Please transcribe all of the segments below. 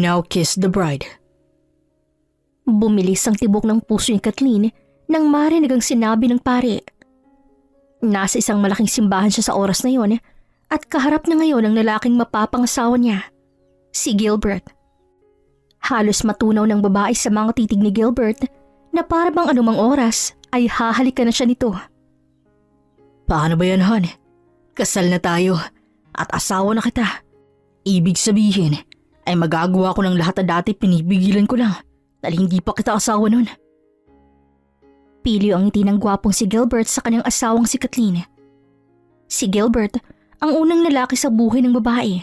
now kiss the bride. Bumilis ang tibok ng puso ni Kathleen nang marinig ang sinabi ng pare. Nasa isang malaking simbahan siya sa oras na yon at kaharap na ngayon ang lalaking mapapangasawa niya, si Gilbert. Halos matunaw ng babae sa mga titig ni Gilbert na para bang anumang oras ay hahalikan na siya nito. Paano ba yan, hon? Kasal na tayo at asawa na kita. Ibig sabihin ay magagawa ko ng lahat na dati pinipigilan ko lang dahil hindi pa kita asawa nun. Pilyo ang ngiti ng gwapong si Gilbert sa kanyang asawang si Kathleen. Si Gilbert ang unang lalaki sa buhay ng babae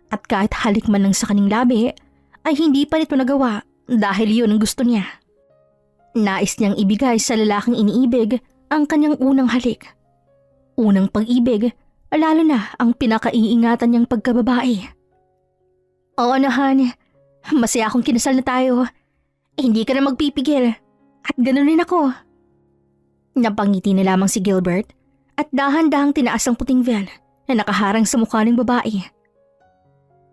at kahit halik man lang sa kanyang labi ay hindi pa nito nagawa dahil yun ang gusto niya. Nais niyang ibigay sa lalaking iniibig ang kanyang unang halik. Unang pag-ibig, lalo na ang pinakaiingatan niyang pagkababae. Oo nahan, masaya akong kinasal na tayo. Hindi ka na magpipigil at ganun rin ako. Napangiti na lamang si Gilbert at dahan-dahang tinaas ang puting veil na nakaharang sa mukha ng babae.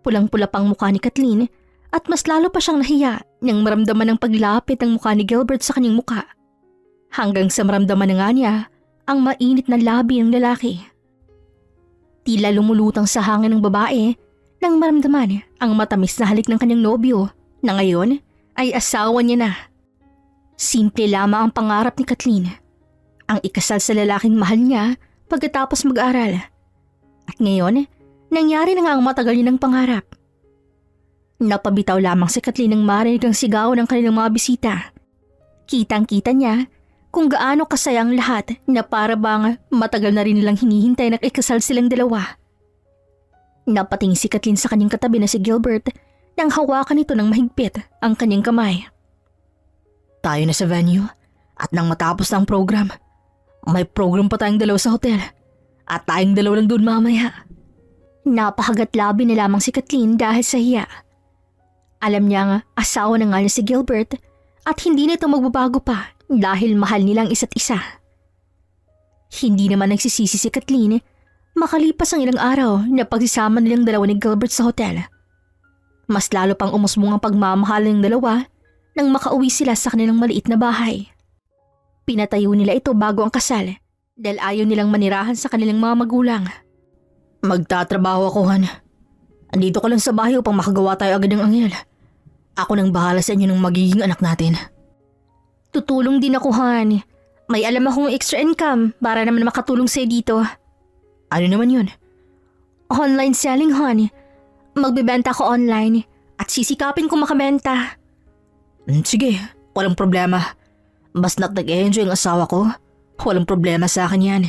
Pulang-pula pang mukha ni Kathleen at mas lalo pa siyang nahiya nang maramdaman ng paglapit ng mukha ni Gilbert sa kanyang mukha. Hanggang sa maramdaman na nga niya ang mainit na labi ng lalaki. Tila lumulutang sa hangin ng babae nang maramdaman ang matamis na halik ng kanyang nobyo na ngayon ay asawa niya na. Simple lamang ang pangarap ni Kathleen, ang ikasal sa lalaking mahal niya pagkatapos mag-aral. At ngayon, nangyari na nga ang matagal niya ng pangarap. Napabitaw lamang si Kathleen nang marinig ang sigaw ng kanilang mga bisita. Kitang-kita niya kung gaano kasaya ang lahat na para bang matagal na rin nilang hinihintay na ikasal silang dalawa. Napatingin si Kathleen sa kanyang katabi na si Gilbert nang hawakan nito ng mahigpit ang kanyang kamay. Tayo na sa venue at nang matapos na ang program, may program pa tayong dalawa sa hotel at tayong dalawa lang doon mamaya. Napahagat labi na lamang si Kathleen dahil sa hiya. Alam niya nga asawa na nga niya si Gilbert at hindi na ito magbabago pa dahil mahal nilang isa't isa. Hindi naman nagsisisi si Kathleen makalipas ang ilang araw na pagsisama nilang dalawa ni Gilbert sa hotel. Mas lalo pang umusbong ang pagmamahal ng dalawa nang makauwi sila sa kanilang maliit na bahay. Pinatayo nila ito bago ang kasal dahil ayaw nilang manirahan sa kanilang mga magulang. Magtatrabaho ako, Han. Andito ka lang sa bahay upang makagawa tayo agad ng anghel. Ako nang bahala sa inyo ng magiging anak natin. Tutulong din ako, Han. May alam akong extra income para naman makatulong sa'yo dito. Ano naman yun? Online selling, Han. Magbibenta ako online at sisikapin ko makabenta. Sige, walang problema. Basta't nag-enjoy ang asawa ko, walang problema sa akin yan.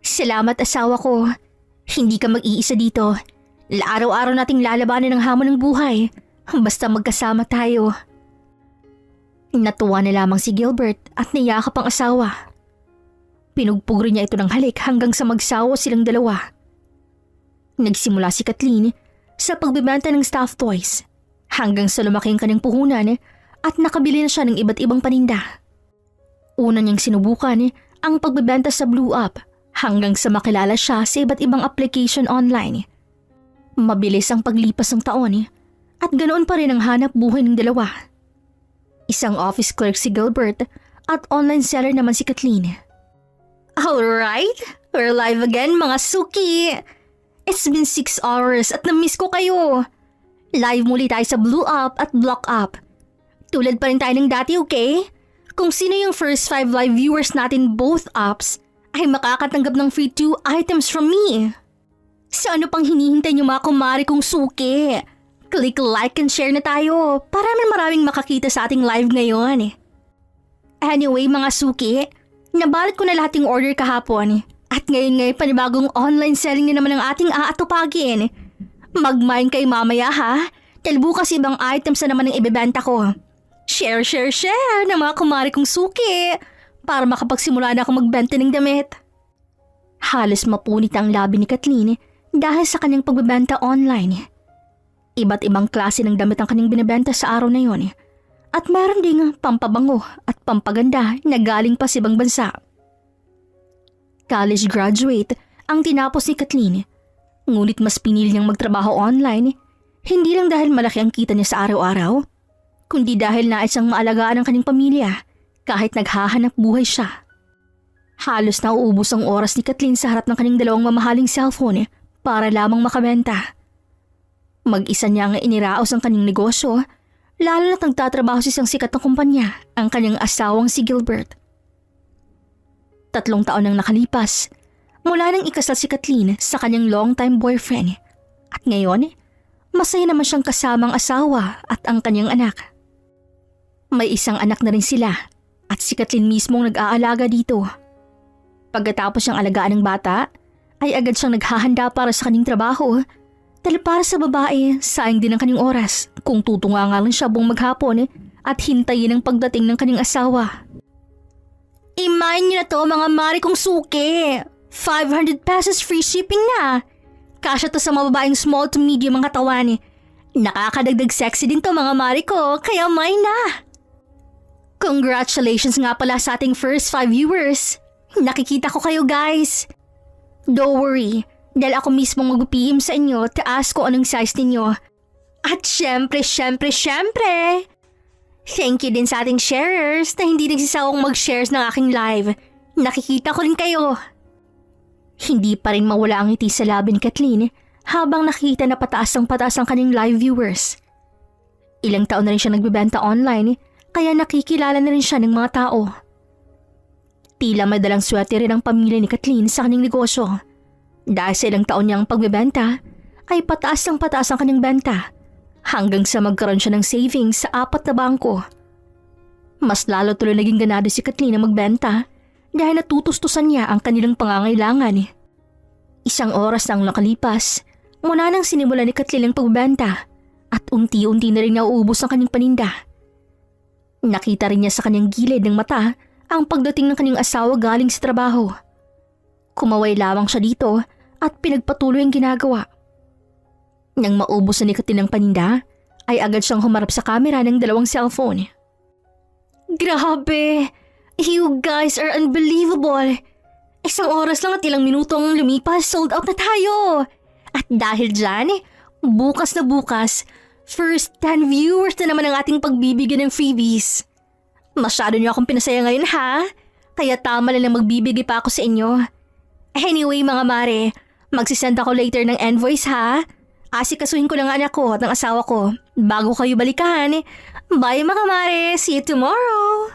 Salamat asawa ko. Hindi ka mag-iisa dito. Araw-araw nating lalabanan ang hamon ng buhay. Basta magkasama tayo. Natuwa na lamang si Gilbert at niyakap ang asawa. Pinugpug rin niya ito ng halik hanggang sa magsawa silang dalawa. Nagsimula si Kathleen sa pagbibenta ng stuffed toys hanggang sa lumaki ang kanyang puhunan at nakabili na siya ng iba't ibang paninda. Una niyang sinubukan ang pagbibenta sa Blue Up hanggang sa makilala siya sa iba't ibang application online. Mabilis ang paglipas ng taon at ganoon pa rin ang hanap buhay ng dalawa. Isang office clerk si Gilbert at online seller naman si Kathleen. Alright, we're live again mga suki! It's been 6 hours at na-miss ko kayo. Live muli tayo sa Blue Up at Block Up. Tulad pa rin tayo ng dati, okay? Kung sino yung first 5 live viewers natin both apps ay makakatanggap ng free 2 items from me. So ano pang hinihintay niyo mga kumari kong suki? Click like and share na tayo para maraming makakita sa ating live ngayon. Anyway mga suki, nabalot ko na lahat yung order kahapon at ngayon panibagong online selling na naman ang ating aatupagin. Mag-mine kay mamaya ha, dahil bukas ibang items na naman ang ibebenta ko. Share ng mga kumari kong suki para makapagsimula na ako magbenta ng damit. Halos mapunit ang labi ni Kathleen dahil sa kanyang pagbebenta online. Iba't ibang klase ng damit ang kanyang binibenta sa araw na yon at meron ding pampabango at pampaganda na galing pa sa ibang bansa. College graduate ang tinapos ni Kathleen, ngunit mas pinili niyang magtrabaho online Hindi lang dahil malaki ang kita niya sa araw-araw, kundi dahil nais siyang maalagaan ang kanyang pamilya kahit naghahanap buhay siya. Halos nauubos ang oras ni Kathleen sa harap ng kanyang dalawang mamahaling cellphone para lamang makabenta. Mag-isa niya ang iniraos ang kanyang negosyo, lalo na't nagtatrabaho sa isang sikat na kumpanya, ang kanyang asawang si Gilbert. 3 taon nang nakalipas mula nang ikasal si Kathleen sa kanyang long-time boyfriend, at ngayon, masaya naman siyang kasama ang asawa at ang kanyang anak. May isang anak na rin sila at si Kathleen mismong nag-aalaga dito. Pagkatapos siyang alagaan ng bata, ay agad siyang naghahanda para sa kanyang trabaho dahil para sa babae, sayang din ang kanyang oras kung tutunga nga lang siya buong maghapon at hintayin ang pagdating ng kanyang asawa. Imayin niyo na to mga mari kong suki. 500 pesos free shipping na. Kasya to sa mga babaeng small to medium ang katawan. Nakakadagdag sexy din to mga mari ko, kaya may na. Congratulations nga pala sa ating first 5 viewers. Nakikita ko kayo guys. Don't worry, dahil ako mismo mag-PM sa inyo to ask ko anong size ninyo. At syempre, thank you din sa ating sharers na hindi nagsisawang mag-shares ng aking live. Nakikita ko rin kayo. Hindi pa rin mawala ang ngiti sa labi ni Kathleen habang nakita na pataas ang kanyang live viewers. Ilang taon na rin siya nagbebenta online kaya nakikilala na rin siya ng mga tao. Tila may dalang swerte rin ang pamilya ni Kathleen sa kanyang negosyo. Dahil sa ilang taon niyang pagbebenta ay pataas ang kanyang benta hanggang sa magkaroon siya ng savings sa 4 na bangko. Mas lalo tuloy naging ganado si Kathleen na magbenta dahil natutustusan niya ang kanilang pangangailangan. Isang oras na ang nakalipas mula nang sinimula ni Kathleen ang pagbenta at unti-unti na rin nauubos ang kanyang paninda. Nakita rin niya sa kanyang gilid ng mata ang pagdating ng kanyang asawa galing sa trabaho. Kumaway lamang siya dito at pinagpatuloy ang ginagawa. Nang maubos na ni Kathleen ang paninda, ay agad siyang humarap sa camera ng 2 cellphone. Grabe! You guys are unbelievable! Isang oras lang at ilang minuto ang lumipas, sold out na tayo! At dahil dyan, bukas na bukas, first 10 viewers na naman ang ating pagbibigyan ng freebies. Masyado niyo akong pinasaya ngayon ha? Kaya tama lang na magbibigay pa ako sa inyo. Anyway mga mare, magsisend ako later ng invoice ha? Asikasuhin ko ng anak ko at ng asawa ko bago kayo balikan. Bye mga mare, see you tomorrow!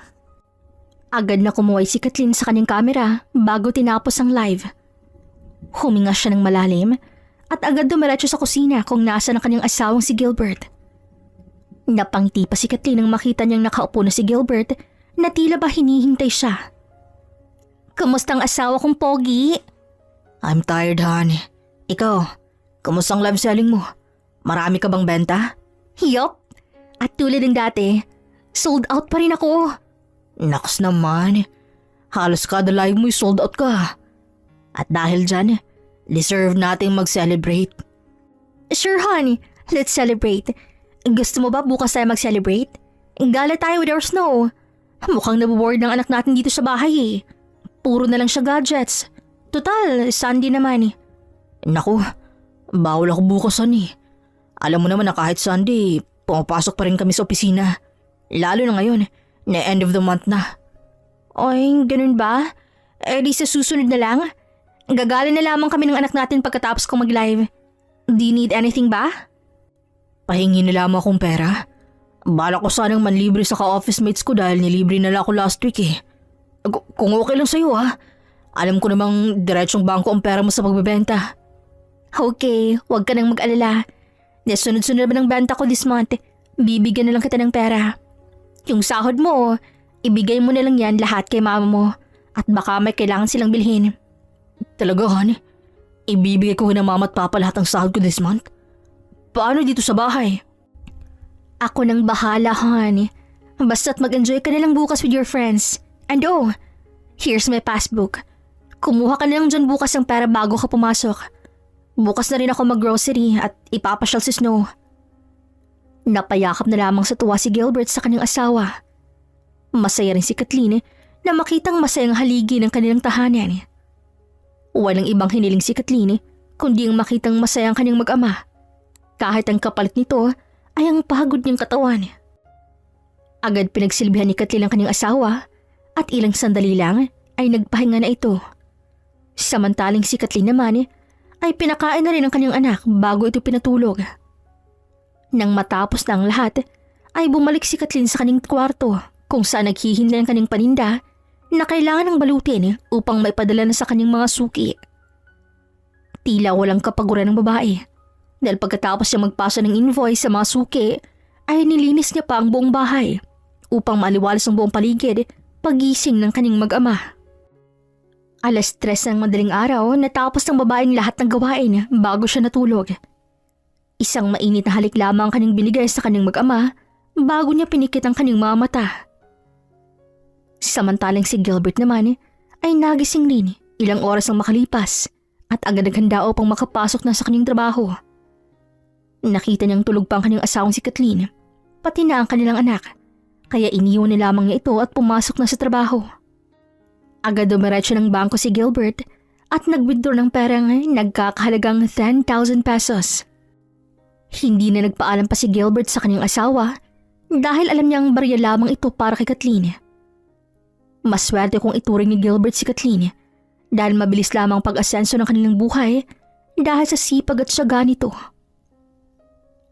Agad na kumuhay si Kathleen sa kanyang camera bago tinapos ang live. Huminga siya ng malalim at agad dumiretso sa kusina kung nasa ang kanyang asawang si Gilbert. Napangiti pa si Kathleen nang makita niyang nakaupo na si Gilbert na tila ba hinihintay siya. Kamusta ang asawa kong pogi? I'm tired, honey. Ikaw, kamusta ang live selling mo? Marami ka bang benta? Yup. At tulad ng dati, sold out pa rin ako. Naks naman, halos kada live mo'y sold out ka. At dahil dyan, deserve nating mag-celebrate. Sure honey, let's celebrate. Gusto mo ba bukas tayo mag-celebrate? Gala tayo with our snow. Mukhang naboboard ng anak natin dito sa bahay eh. Puro na lang siya gadgets. Total, Sunday naman eh. Naku, bawal ako bukas eh. Alam mo naman na kahit Sunday, pumapasok pa rin kami sa opisina. Lalo na ngayon, na end of the month na. Oy, ganun ba? Eh di sa susunod na lang? Gagala na lamang kami ng anak natin pagkatapos kong mag-live. Do you need anything ba? Pahingi na lamang akong pera. Balak ko sanang manlibre sa ka-office mates ko dahil nilibre na lang ako last week eh. Kung okay lang sa'yo ha. Alam ko namang diretsong bangko ang pera mo sa pagbebenta. Okay, huwag ka nang mag-alala. Sunod-sunod naman ang benta ko this month. Bibigyan na lang kita ng pera. Yung sahod mo, ibigay mo na lang yan lahat kay mama mo at baka may kailangan silang bilhin. Talaga, honey? Ibibigay ko ng mama at papa lahat ng sahod ko this month? Paano dito sa bahay? Ako nang bahala, honey. Basta't mag-enjoy ka na lang bukas with your friends. And oh, here's my passbook. Kumuha ka na lang dyan bukas ng pera bago ka pumasok. Bukas na rin ako mag-grocery at ipapasyal si Snow. Napayakap na lamang sa tuwa si Gilbert sa kanyang asawa. Masaya rin si Kathleen na makitang masayang haligi ng kanilang tahanan. Walang ibang hiniling si Kathleen kundi ang makitang masayang kanyang mag-ama. kahit ang kapalit nito ay ang pagod niyang katawan. Agad pinagsilbihan ni Kathleen ang kanyang asawa at ilang sandali lang ay nagpahinga na ito. Samantaling si Kathleen naman ay pinakain na rin ang kanyang anak bago ito pinatulog. Nang matapos na ang lahat, ay bumalik si Kathleen sa kanyang kwarto kung saan naghihintay ang kanyang paninda na kailangan ng balutin upang maipadala na sa kanyang mga suki. Tila walang kapaguran ng babae dahil pagkatapos niya magpasa ng invoice sa mga suki ay nilinis niya pa ang buong bahay upang maliwalas ang buong paligid pagising ng kanyang mag-ama. 3:00 ng madaling araw natapos ng babaeng lahat ng gawain bago siya natulog. Isang mainit na halik lamang ang kanyang binigay sa kanyang mag-ama bago niya pinikit ang kanyang mga mata. Samantalang si Gilbert naman ay nagising rin ilang oras ang makalipas at agad naghanda upang makapasok na sa kanyang trabaho. Nakita niyang tulog pa ang kanyang asawang si Kathleen, pati na ang kanilang anak, kaya iniwan na lamang niya ito at pumasok na sa trabaho. Agad dumiretso ng bangko si Gilbert at nag-withdraw ng perang nagkakahalagang 10,000 pesos. Hindi na nagpaalam pa si Gilbert sa kanyang asawa dahil alam niyang barya lamang ito para kay Kathleen. Maswerte kung ituring ni Gilbert si Kathleen dahil mabilis lamang pag-asenso ng kanilang buhay dahil sa sipag at syaga nito.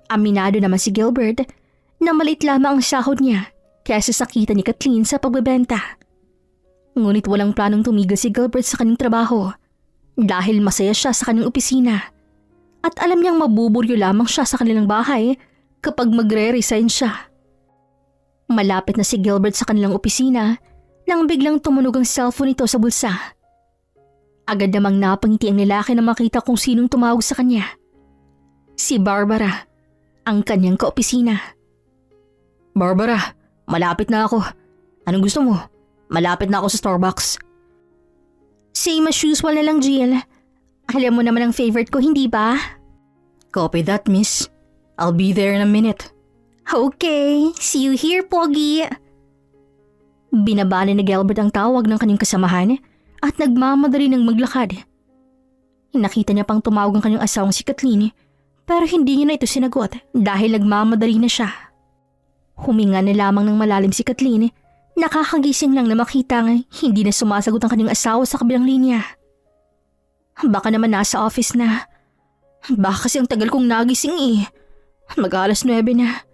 Aminado naman si Gilbert na maliit lamang ang sahod niya kaysa sa kita ni Kathleen sa pagbebenta. Ngunit walang planong tumigil si Gilbert sa kanyang trabaho dahil masaya siya sa kanyang opisina at alam niyang mabuburyo lamang siya sa kanilang bahay kapag magre-resign siya. Malapit na si Gilbert sa kanilang opisina nang biglang tumunog ang cellphone nito sa bulsa. Agad namang napangiti ang lalaki na makita kung sinong tumawag sa kanya. Si Barbara, ang kanyang kaopisina. "Barbara, malapit na ako. Anong gusto mo? Malapit na ako sa Starbucks." Same as usual na lang, Jill. Alam mo naman ang favorite ko, hindi ba? Copy that, miss. I'll be there in a minute. Okay, see you here, Pogi. Binabali ni Gilbert ang tawag ng kanyang kasamahan at nagmamadali ng maglakad. Nakita niya pang tumawag ang kanyang asawang si Kathleen pero hindi niya na ito sinagot dahil nagmamadali na siya. Huminga na lamang ng malalim si Kathleen. Nakakagising lang na makita nga hindi na sumasagot ang kanyang asawa sa kabilang linya. Baka naman nasa office na. Baka kasi ang tagal kong nagising eh. Mag-alas 9 na.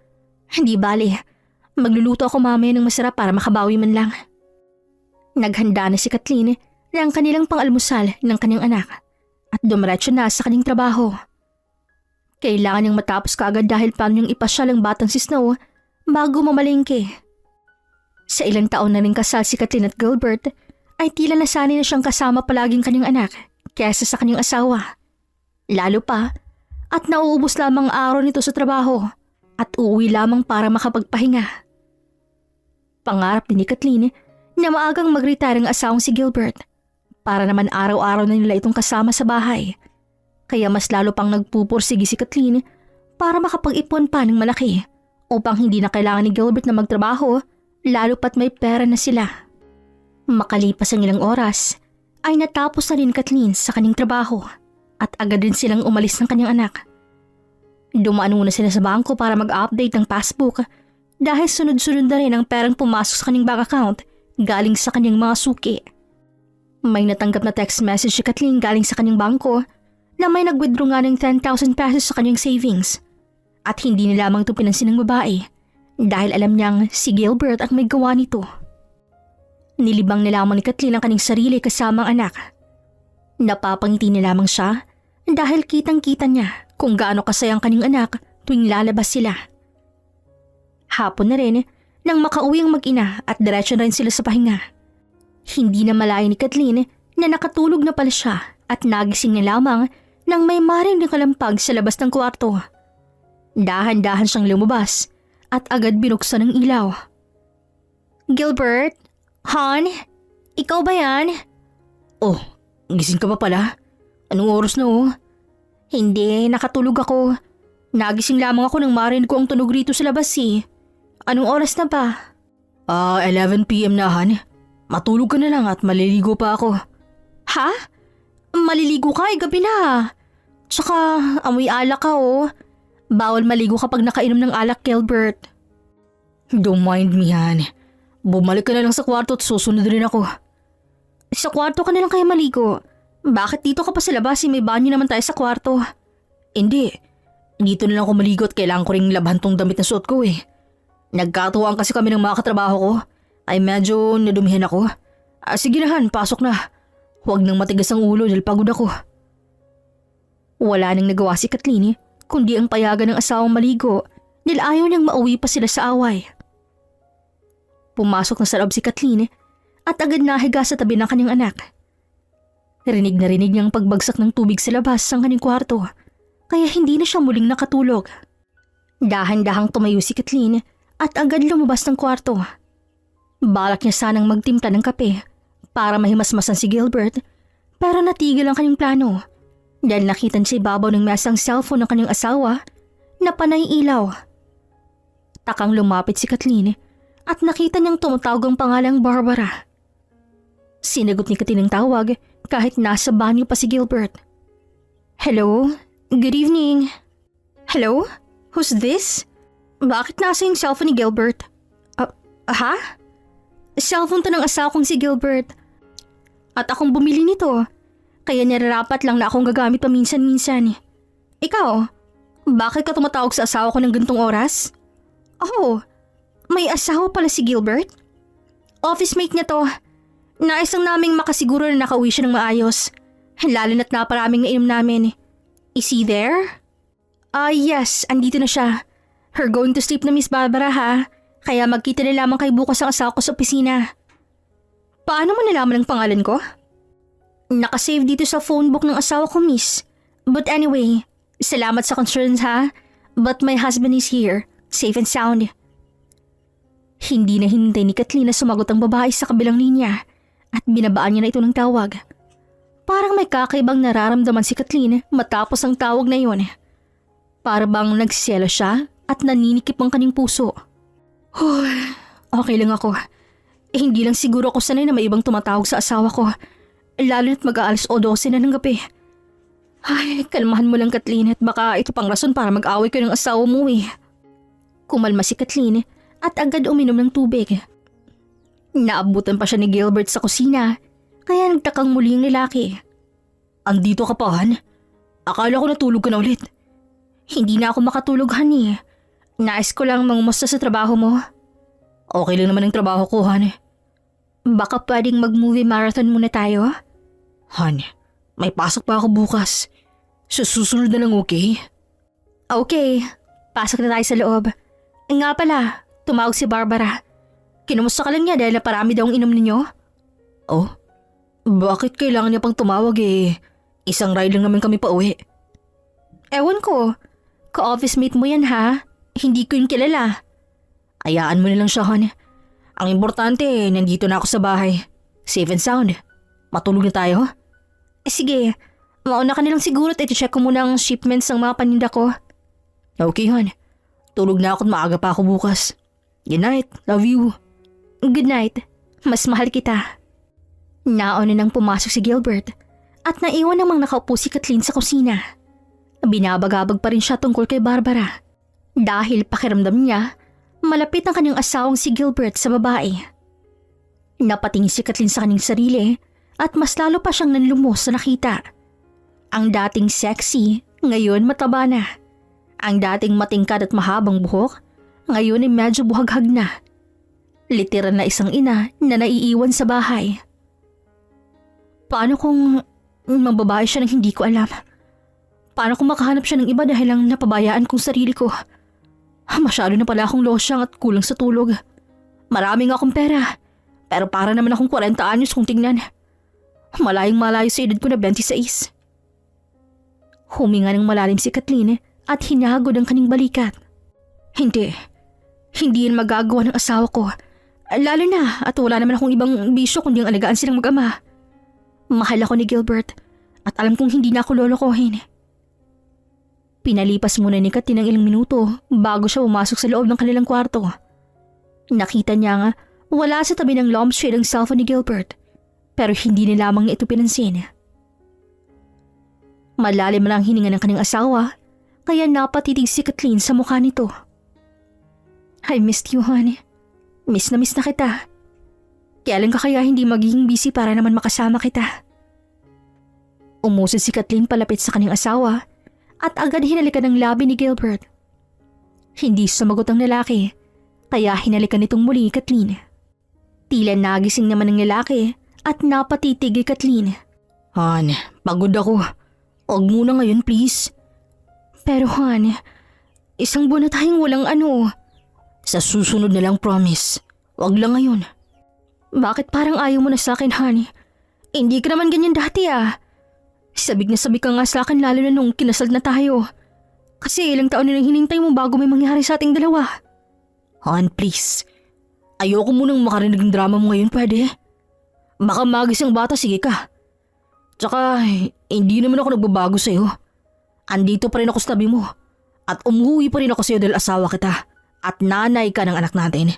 Hindi bali. Magluluto ako mamaya ng masarap para makabawi man lang. Naghanda na si Kathleen ng kanilang pang-almusal ng kanyang anak at dumiretso na sa kanyang trabaho. Kailangan niyang matapos kaagad dahil paano niyang ipasyal ang batang si Snow bago mamalengke. Sa ilang taon na rin kasal si Kathleen at Gilbert ay tila nasanay na siyang kasama palaging kanyang anak kaysa sa kanyang asawa. Lalo pa at nauubos lamang ang araw nito sa trabaho at uuwi lamang para makapagpahinga. Pangarap din ni Kathleen na maagang mag-retire ang asawang si Gilbert para naman araw-araw na nila itong kasama sa bahay. Kaya mas lalo pang nagpupursigi si Kathleen para makapag-ipon pa ng malaki upang hindi na kailangan ni Gilbert na magtrabaho lalo pat may pera na sila. Makalipas ang ilang oras ay natapos na rin Kathleen sa kanyang trabaho at agad din silang umalis ng kanyang anak. Dumaan muna sila sa bangko para mag-update ng passbook dahil sunod-sunod na rin ang perang pumasok sa kanyang bank account galing sa kanyang mga suki. May natanggap na text message si Kathleen galing sa kanyang bangko na may nag-withdraw nga ng 10,000 pesos sa kanyang savings at hindi na lamang ito pinansin ng babae dahil alam niyang si Gilbert ang may gawa nito. Nilibang na lamang ni Kathleen ang kanyang sarili kasama ang anak. Napapangiti na lamang siya dahil kitang-kita niya kung gaano kasaya ang kanyang anak tuwing lalabas sila. Hapon na rin nang makauwi ang mag-ina at diretso na rin sila sa pahinga. Hindi na malaya ni Kathleen na nakatulog na pala siya at nagising na lamang nang may maring kalampag sa labas ng kwarto. Dahan-dahan siyang lumabas at agad binuksan ang ilaw. "Gilbert? Han? Ikaw ba yan?" "Oh, gising ka pa pala? Anong oras na oh?" "Hindi, nakatulog ako. Nagising lamang ako nang marinig ko ang tunog rito sa labas eh. Anong oras na ba?" 11 PM na, Han. Matulog ka na lang at maliligo pa ako." "Ha? Maliligo ka? Gabi na. Tsaka amoy alak ka oh. Bawal maligo kapag nakainom ng alak, Gilbert. Don't mind me, Han. Bumalik ka na lang sa kwarto at susunod rin ako. Sa kwarto ka na lang kaya maligo. Bakit dito ka pa sa labas? May banyo naman tayo sa kwarto. Hindi. Dito na lang ako maligo at kailangan ko ring labhan tong damit na suot ko eh. Nagkatuwaan kasi kami ng mga katrabaho ko. Ay medyo nadumihan ako. Sige na Han, pasok na. Huwag nang matigas ang ulo dahil pagod ako. Wala nang nagawa si Kathleen kundi ang payagan ng asawang maligo dahil ayaw niyang mauwi pa sila sa away. Pumasok na sa loob si Kathleen at agad nahiga sa tabi ng kanyang anak. Rinig na rinig niyang pagbagsak ng tubig sa labas ng kanyang kwarto kaya hindi na siya muling nakatulog. Dahan-dahang tumayo si Kathleen at agad lumabas ng kwarto. Balak niya sanang magtimpla ng kape para mahimasmasan si Gilbert pero natigil ang kanyang plano dahil nakita niya sa ibabaw ng mesa ang cellphone ng kanyang asawa na panay ilaw. Takang lumapit si Kathleen at nakita niyang tumatawag ang pangalang Barbara. Sinagot ni Kathleen ang tawag kahit nasa banyo pa si Gilbert. Hello? Good evening. Hello? Who's this? Bakit nasa yung cellphone ni Gilbert? Ha? Cellphone to ng asawa kong si Gilbert. At akong bumili nito. Kaya nararapat lang na akong gagamit paminsan-minsan. Ikaw, bakit ka tumatawag sa asawa ko ng gantong oras? Oh, may asawa pala si Gilbert? Office mate niya to. Nais lang naming makasiguro na nakauwi siya ng maayos. Lalo na't naparaming nainom namin. Is he there? Yes, andito na siya. Her going to sleep na Miss Barbara ha. Kaya magkita na lamang kay bukas ang asawa ko sa opisina. Paano mo nalaman ang pangalan ko? Nakasave dito sa phone book ng asawa ko, miss. But anyway, salamat sa concerns ha. But my husband is here, safe and sound. Hindi na hintay ni Kathleen na sumagot ang babae sa kabilang linya at binabaan niya na ito ng tawag. Parang may kakaibang nararamdaman si Kathleen matapos ang tawag na yun. Para bang nagsiselo siya at naninikip ang kanyang puso. Okay lang ako. Hindi lang siguro ako sanay na may ibang tumatawag sa asawa ko. Lalo na't mag-aalas o 12 na ng gabi. Ay, kalmahan mo lang Kathleen at baka ito pang rason para mag-away ko ng asawa mo eh. Kumalma si Kathleen at agad uminom ng tubig. Naabutan pa siya ni Gilbert sa kusina kaya nagtakang muli ang lalaki. Andito ka pa, Han? Akala ko natulog ka na ulit. Hindi na ako makatulog, honey. Nais ko lang mangumusta sa trabaho mo. Okay lang naman ang trabaho ko, Han. Baka pwedeng mag-movie marathon muna tayo? Han, may pasok pa ako bukas. Susunod na lang, okay? Okay, pasok na tayo sa loob. Nga pala, tumawag si Barbara. Kinumusta ka lang niya dahil naparami daw ang inom ninyo? Oh, bakit kailangan niya pang tumawag eh? Isang ride lang naman kami pa uwi. Ewan ko, ka-office mate mo yan ha? Hindi ko yun kilala. Ayaan mo na lang siya, Han. Ang importante, nandito na ako sa bahay. Safe and sound. Matulog na tayo? Sige, mauna ka na lang siguro at iti-check ko muna ang shipments ng mga paninda ko. Okay, Han. Tulog na ako at maaga pa ako bukas. Good night. Love you. Good night. Mas mahal kita. Nauna nang pumasok si Gilbert at naiwan namang nakaupo si Kathleen sa kusina. Binabagabag pa rin siya tungkol kay Barbara. Dahil pakiramdam niya, malapit ang kanyang asawang si Gilbert sa babae. Napatingin si Kathleen sa kanyang sarili at mas lalo pa siyang nanlumos sa nakita. Ang dating sexy, ngayon mataba na. Ang dating matingkad at mahabang buhok, ngayon ay medyo buhaghag na. Literal na isang ina na naiiwan sa bahay. Paano kung mababae siya nang hindi ko alam? Paano kung makahanap siya ng iba dahil lang napabayaan kong sarili ko? Masyado na pala akong losyang at kulang sa tulog. Maraming akong pera, pero para naman akong 40 anyos kung tingnan. Malayong malayo sa edad ko na 26. Huminga ng malalim si Kathleen at hinagod ang kanyang balikat. Hindi yan magagawa ng asawa ko. Lalo na at wala naman akong ibang bisyo kundi ang alagaan silang mag-ama. Mahal ako ni Gilbert at alam kong hindi na ako lolokohin. Pinalipas muna ni Kathleen ng ilang minuto bago siya pumasok sa loob ng kanilang kwarto. Nakita niya nga wala sa tabi ng lampshade ang cellphone ni Gilbert pero hindi na lamang niya ito pinansin. Malalim na ang hininga ng kanyang asawa kaya napatitig si Kathleen sa mukha nito. I missed you, hon. Miss na kita. Kailan ka kaya hindi magiging busy para naman makasama kita? Umusad si Kathleen palapit sa kanyang asawa at agad hinalikan ng labi ni Gilbert. Hindi sumagot ang lalaki, kaya hinalikan nitong muli Kathleen. Tila nagising naman ng lalaki at napatitig kay Kathleen. Han, pagod ako. Huwag muna ngayon, please. Pero hon, isang buwan na tayong walang ano. Sa susunod na lang, promise. Huwag lang ngayon. Bakit parang ayaw mo na sa akin, hon? Hindi ka naman ganyan dati ah. Sabik na sabik ka nga sa akin lalo na nung kinasal na tayo. Kasi ilang taon na nang hinintay mo bago may mangyari sa ating dalawa. Han, please. Ayoko munang makarinig ng drama mo ngayon, pwede? Baka magis ang bata, sige ka. Tsaka, hindi naman ako nagbabago sa'yo. Andito pa rin ako sa tabi mo. At umuwi pa rin ako sa'yo dahil asawa kita. At nanay ka ng anak natin.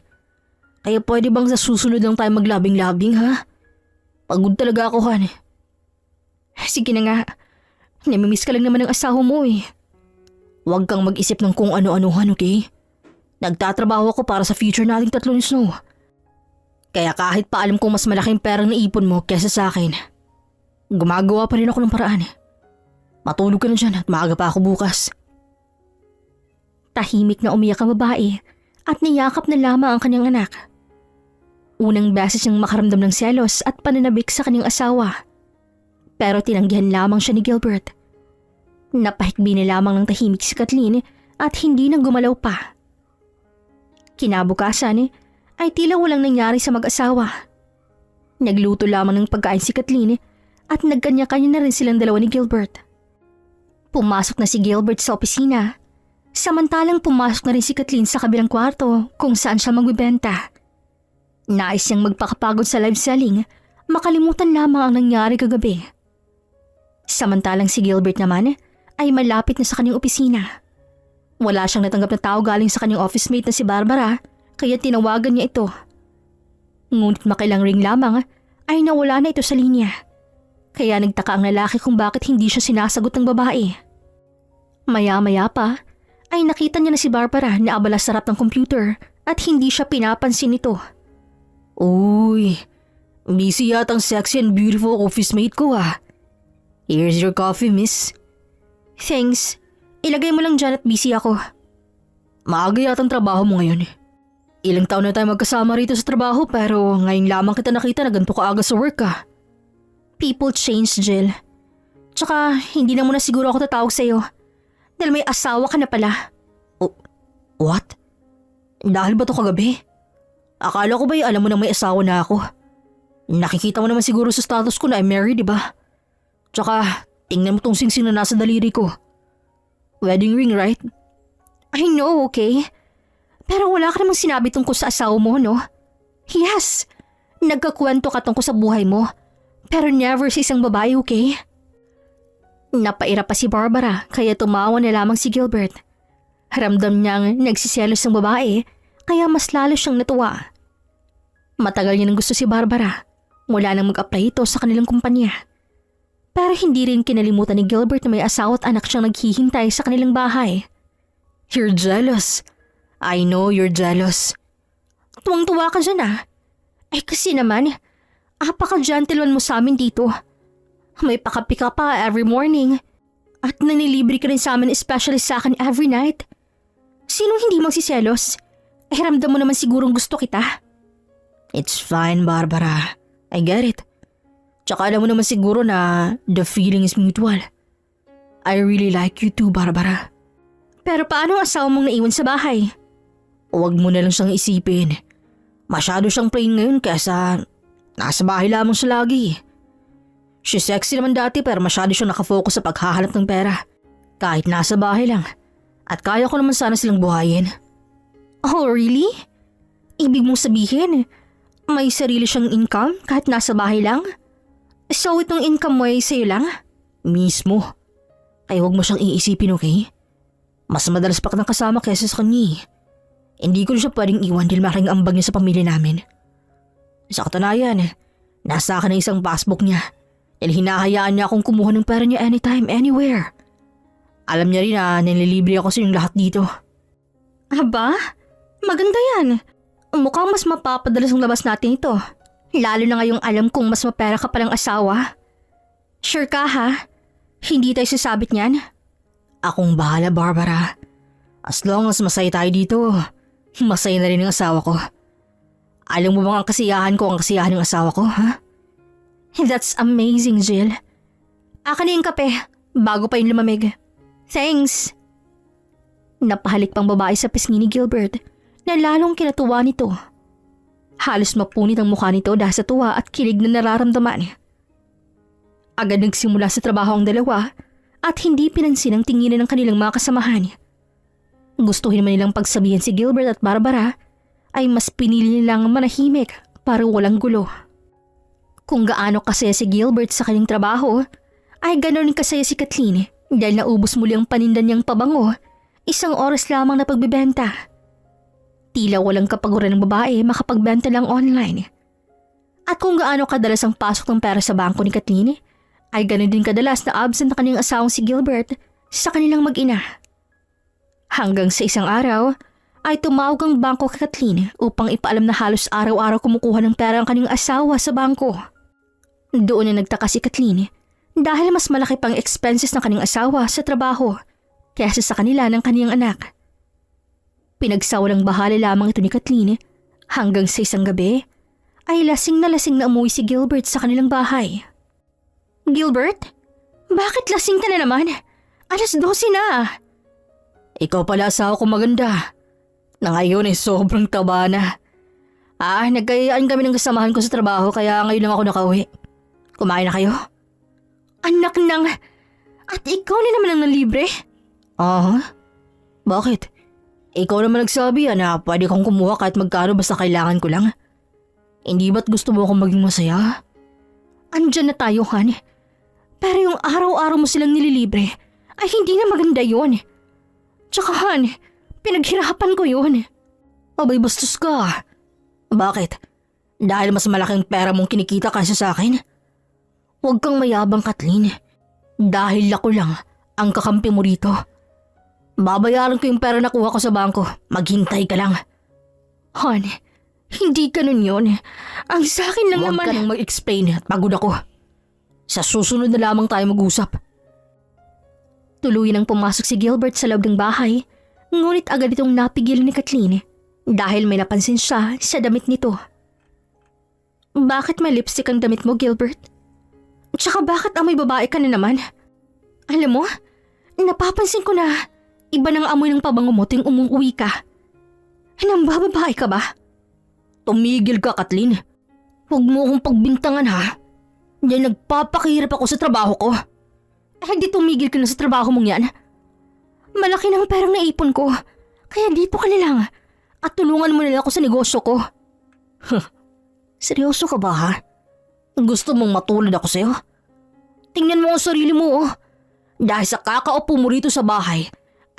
Kaya pwede bang sa susunod lang tayo maglabing-labing, ha? Pagod talaga ako, Han. Sige na nga. Namimiss ka lang naman ng asawa mo eh. Huwag kang mag-isip ng kung ano-anuhan, okay? Nagtatrabaho ako para sa future nating tatlo ni Snow. Kaya kahit pa alam kong mas malaking perang naipon mo kesa sa akin, gumagawa pa rin ako ng paraan. Matulog ka na dyan at maaga pa ako bukas. Tahimik na umiyak ang babae at niyakap na lamang ang kanyang anak. Unang beses niyang makaramdam ng selos at pananabik sa kanyang asawa. Pero tinanggihan lamang siya ni Gilbert. Napahikbi na lamang ng tahimik si Kathleen at hindi nang gumalaw pa. Kinabukasan ay tila walang nangyari sa mag-asawa. Nagluto lamang ng pagkain si Kathleen at nagkanya-kanya na rin silang dalawa ni Gilbert. Pumasok na si Gilbert sa opisina, samantalang pumasok na rin si Kathleen sa kabilang kwarto kung saan siya magbibenta. Nais niyang magpakapagod sa live selling, makalimutan lamang ang nangyari kagabi. Samantalang si Gilbert naman ay malapit na sa kanyang opisina. Wala siyang natanggap na tao galing sa kanyang office mate na si Barbara, kaya tinawagan niya ito. Ngunit makilang ring lamang ay nawala na ito sa linya. Kaya nagtaka ang lalaki kung bakit hindi siya sinasagot ng babae. Maya-maya pa ay nakita niya na si Barbara na abala sa harap ng computer at hindi siya pinapansin nito. Uy, busy yatang sexy and beautiful office mate ko ah. Here's your coffee, miss. Thanks. Ilagay mo lang dyan at busy ako. Maaga yatang trabaho mo ngayon. Ilang taon na tayo magkasama rito sa trabaho pero ngayon lamang kita nakita na ganito ka aga sa work ah. People change, Jill. Tsaka hindi na muna siguro ako tatawag sa'yo. Dahil may asawa ka na pala. Oh, what? Dahil ba to kagabi? Akala ko ba alam mo na may asawa na ako? Nakikita mo naman siguro sa status ko na I'm married, di ba? Tsaka, tingnan mo tong singsing na nasa daliri ko. Wedding ring, right? I know, okay? Pero wala ka namang sinabi tungkol sa asawa mo, no? Yes, nagkakwento ka tungkol sa buhay mo. Pero never sa isang babae, okay? Napaira pa si Barbara kaya tumawa na lamang si Gilbert. Ramdam niyang nagsiselos ng babae kaya mas lalo siyang natuwa. Matagal niya nang gusto si Barbara. Mula nang mag-apply ito sa kanilang kumpanya. Pero hindi rin kinalimutan ni Gilbert na may asawa at anak siyang naghihintay sa kanilang bahay. You're jealous. I know you're jealous. Tuwang-tuwa ka dyan ah. Ay kasi naman, apaka-gentleman mo sa amin dito. May pakapi ka pa every morning. At nanilibre ka rin sa amin especially sa akin every night. Sinong hindi magsiselos? Eh ramdam mo naman sigurong gusto kita. It's fine, Barbara. I get it. Tsaka alam mo naman siguro na the feeling is mutual. I really like you too, Barbara. Pero paano ang asawa mong naiwan sa bahay? Huwag mo na lang siyang isipin. Masyado siyang plain ngayon kaysa nasa bahay lamang siya lagi. She's sexy naman dati pero masyado siyang nakafocus sa paghahanap ng pera. Kahit nasa bahay lang. At kaya ko naman sana silang buhayin. Oh, really? Ibig mong sabihin, may sarili siyang income kahit nasa bahay lang? So itong income mo ay sa'yo lang? Mismo. Kaya huwag mo siyang iisipin, okay? Mas madalas pa kitang kasama kaysa sa kanya. Hindi ko na siya pwedeng iwan dahil malaking ambag niya sa pamilya namin. Sa katunayan, nasa akin na isang passbook niya dahil hinahayaan niya akong kumuha ng pera niya anytime, anywhere. Alam niya rin na nililibre ako sa inyong lahat dito. Aba, maganda yan. Mukhang mas mapapadalas ang labas natin ito. Lalo na ngayong alam kong mas mapera ka palang asawa. Sure ka ha? Hindi tayo sasabit niyan? Akong bahala, Barbara. As long as masaya tayo dito, masaya na rin ang asawa ko. Alam mo bang ang kasiyahan ko ang kasiyahan ng asawa ko, ha? That's amazing, Jill. Akin na yung kape, bago pa yung lumamig. Thanks. Napahalik pang babae sa pisngi ni Gilbert na lalong kinatuwa nito. Halos mapunit ang mukha nito dahil sa tuwa at kilig na nararamdaman. Agad nagsimula sa trabaho ang dalawa at hindi pinansin ang tinginan ng kanilang mga kasamahan. Gustuhin man nilang pagsabihan si Gilbert at Barbara ay mas pinili nilang manahimik para walang gulo. Kung gaano kasaya si Gilbert sa kanyang trabaho, ay ganoon din kasaya si Kathleen dahil naubos muli ang paninda niyang pabango 1 oras lamang na pagbibenta. Tila walang kapaguran ng babae makapagbenta lang online. At kung gaano kadalas ang pasok ng pera sa bangko ni Kathleen, ay ganoon din kadalas na absent na kanyang asawang si Gilbert sa kanilang mag-ina. Hanggang sa isang araw, ay tumawag ang bangko kay Kathleen upang ipaalam na halos araw-araw kumukuha ng pera ang kanyang asawa sa bangko. Doon na nagtaka si Kathleen dahil mas malaki pang expenses ng kanyang asawa sa trabaho kaysa sa kanila ng kanyang anak. Pinagsawalang bahala lamang ito ni Kathleen hanggang sa isang gabi ay lasing na umuwi si Gilbert sa kanilang bahay. Gilbert? Bakit lasing ka na naman? 12:00 na. Ikaw pala asawa ko maganda. Na ngayon ay sobrang taba na. Nagkayaan kami ng kasamahan ko sa trabaho kaya ngayon lang ako nakauwi. Kumain na kayo? Anak ng... At ikaw na naman ang nalibre? Bakit? Ikaw naman nagsabi na pwede kong kumuha kahit magkano basta kailangan ko lang. Hindi ba't gusto mo akong maging masaya? Andyan na tayo, Han. Pero yung araw-araw mo silang nililibre ay hindi na maganda yun. Tsaka, Han, pinaghirapan ko yun. Abay, bastos ka. Bakit? Dahil mas malaking pera mong kinikita kaysa sa akin? Huwag kang mayabang, Kathleen. Dahil ako lang ang kakampi mo rito. Babayaran ko yung pera na kuha ko sa bangko. Maghintay ka lang. Han, hindi ganun yun. Ang sa akin lang naman... Huwag ka nang mag-explain at pagod ako. Sa susunod na lamang tayo mag-usap. Tuluyan ang pumasok si Gilbert sa loob ng bahay, ngunit agad itong napigilan ni Kathleen dahil may napansin siya sa damit nito. Bakit may lipstick ang damit mo, Gilbert? Tsaka bakit amoy babae ka na naman? Alam mo, napapansin ko na iba ng amoy ng pabango mo tuwing umuwi ka. Nambababae ka ba? Tumigil ka, Kathleen. Huwag mo akong pagbintangan, ha? Dahil nagpapakahirap ako sa trabaho ko. Di tumigil ka na sa trabaho mong yan. Malaki na ang perang naipon ko. Kaya dito ka na lang. At tulungan mo na ako sa negosyo ko. Seryoso ka ba, ha? Gusto mong matulad ako sa'yo? Tingnan mo ang sarili mo, oh. Dahil sa kakaupo mo rito sa bahay,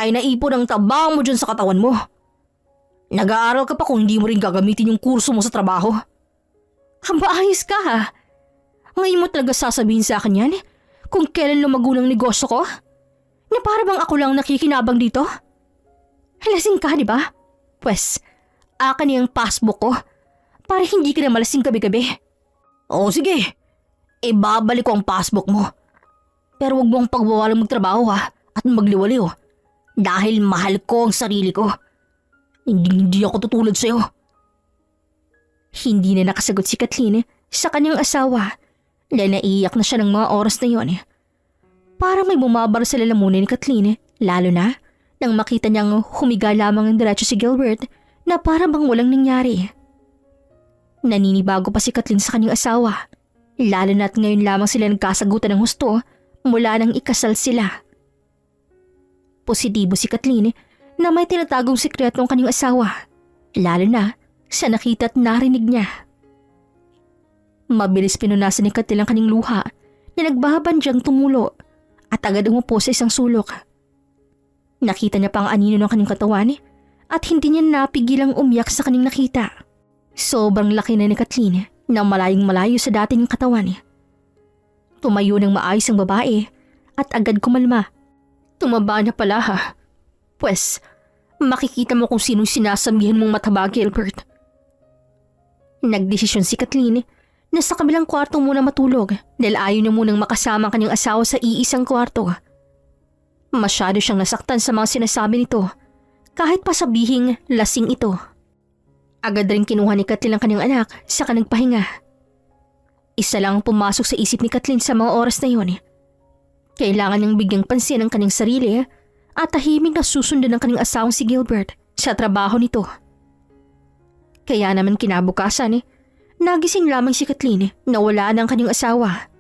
ay naipon ang taba mo dyan sa katawan mo. Nag-aaral ka pa kung hindi mo rin gagamitin yung kurso mo sa trabaho. Ayos ka, ha? Ngayon mo talaga sasabihin sa akin yan? Kung kailan lumago ng negosyo ko? Na para bang ako lang nakikinabang dito? Lasing ka, di ba? Pwes, akin yung passbook ko para hindi ka na malasing gabi-gabi. Oo, sige. Ibabalik ko ang passbook mo. Pero huwag mong pagbawalang magtrabaho, ha? At magliwaliw. Dahil mahal ko ang sarili ko. Hindi ako tutulad sa'yo. Hindi na nakasagot si Kathleen sa kanyang asawa dahil naiiyak na siya ng mga oras na yon. Parang may bumabar sa lalamunan ni Kathleen, lalo na nang makita niyang humiga lamang ng diretso si Gilbert na parang bang walang nangyari. Naninibago pa si Kathleen sa kanyang asawa, lalo na't ngayon lamang sila nagkasagutan ng husto mula nang ikasal sila. Positibo si Kathleen na may tinatagong sikreto ang kanyang asawa, lalo na sa nakita at narinig niya. Mabilis pinunasan ni Kathleen ang kanyang luha na nagbabandyang tumulo at agad umupo sa isang sulok. Nakita niya pa ang anino ng kanyang katawan at hindi niya napigilang umiyak sa kanyang nakita. Sobrang laki na ni Kathleen na malayong malayo sa dati niyang katawan. Tumayo ng maayos ang babae at agad kumalma Tumaba na pala ha. Pwes, makikita mo kung sinong sinasabihan mong mataba, Gilbert. Nagdesisyon si Kathleen na sa kabilang kwarto muna matulog dahil ayaw niya munang makasama ang kanyang asawa sa iisang kwarto. Masyado siyang nasaktan sa mga sinasabi nito kahit pa sabihing lasing ito. Agad rin kinuha ni Kathleen ang kanyang anak sa nagpahinga. Isa lang ang pumasok sa isip ni Kathleen sa mga oras na yun. Kailangan niyang bigyang pansin ang kanyang sarili at tahimik na susundan ng kanyang asawang si Gilbert sa trabaho nito. Kaya naman kinabukasan nagising lamang si Kathleen na wala na ang kanyang asawa.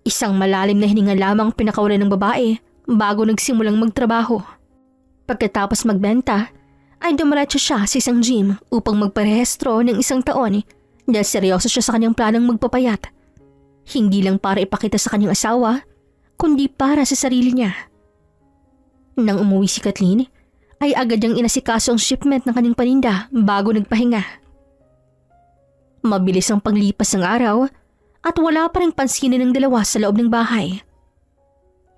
Isang malalim na hininga lamang pinakawalan ng babae bago nagsimulang magtrabaho. Pagkatapos magbenta, ay dumiretso siya sa isang gym upang magparehistro ng 1 taon dahil seryoso siya sa kanyang planong magpapayat. Hindi lang para ipakita sa kanyang asawa, kundi para sa sarili niya. Nang umuwi si Kathleen, ay agad niyang inasikaso ang shipment ng kanyang paninda bago nagpahinga. Mabilis ang paglipas ng araw at wala pa rin pansinin ng dalawa sa loob ng bahay.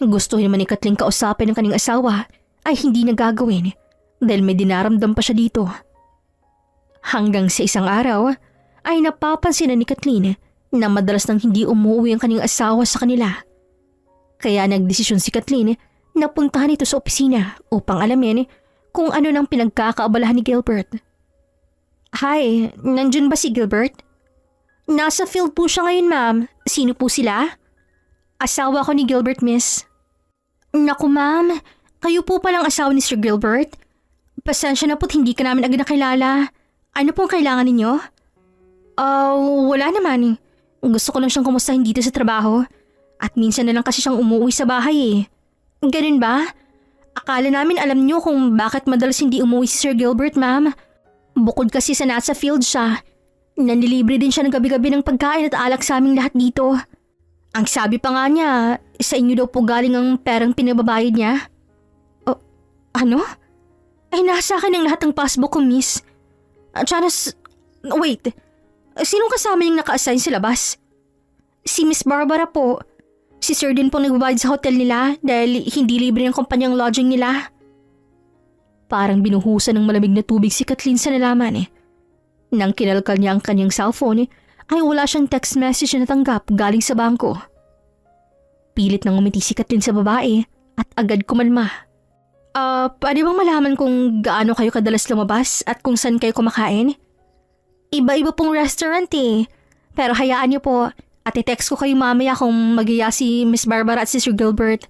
Gusto naman ni Kathleen kausapin ng kanyang asawa ay hindi na gagawin dahil may dinaramdam pa siya dito. Hanggang sa isang araw ay napapansin ni Kathleen na madalas nang hindi umuwi ang kanyang asawa sa kanila. Kaya nagdesisyon si Kathleen na puntahan ito sa opisina upang alamin kung ano nang pinagkakaabalahan ni Gilbert. Hi, nandyan ba si Gilbert? Nasa field po siya ngayon, ma'am. Sino po sila? Asawa ko ni Gilbert, miss. Naku, ma'am. Kayo po palang asawa ni Sir Gilbert? Pasensya na po't hindi ka namin agad nakilala. Ano pong kailangan ninyo? Wala naman. Gusto ko lang siyang kumustahin dito sa trabaho. At minsan na lang kasi siyang umuwi sa bahay Ganun ba? Akala namin alam niyo kung bakit madalas hindi umuwi si Sir Gilbert, ma'am. Bukod kasi sa nasa field siya, nanlilibre din siya ng gabi-gabi ng pagkain at alak sa aming lahat dito. Ang sabi pa nga niya, sa inyo daw po galing ang perang pinababayad niya. Ano? Ay nasa akin ang lahat ng passbook ko, miss. Wait. Sinong kasama niyang naka-assign sa labas? Si Miss Barbara po. Si Sir din po nagbabayad sa hotel nila dahil hindi libre ang kumpanyang lodging nila. Parang binuhusan ng malamig na tubig si Kathleen sa nalaman Nang kinalkal niya ang kanyang cellphone ay wala siyang text message na natanggap galing sa bangko. Pilit nang umiti si Kathleen sa babae at agad kumalma. Pwede bang malaman kung gaano kayo kadalas lumabas at kung saan kayo kumakain? Iba-iba pong restaurant Pero hayaan niyo po at i-text ko kayo mamaya kung mag-iya si Miss Barbara at si Sir Gilbert.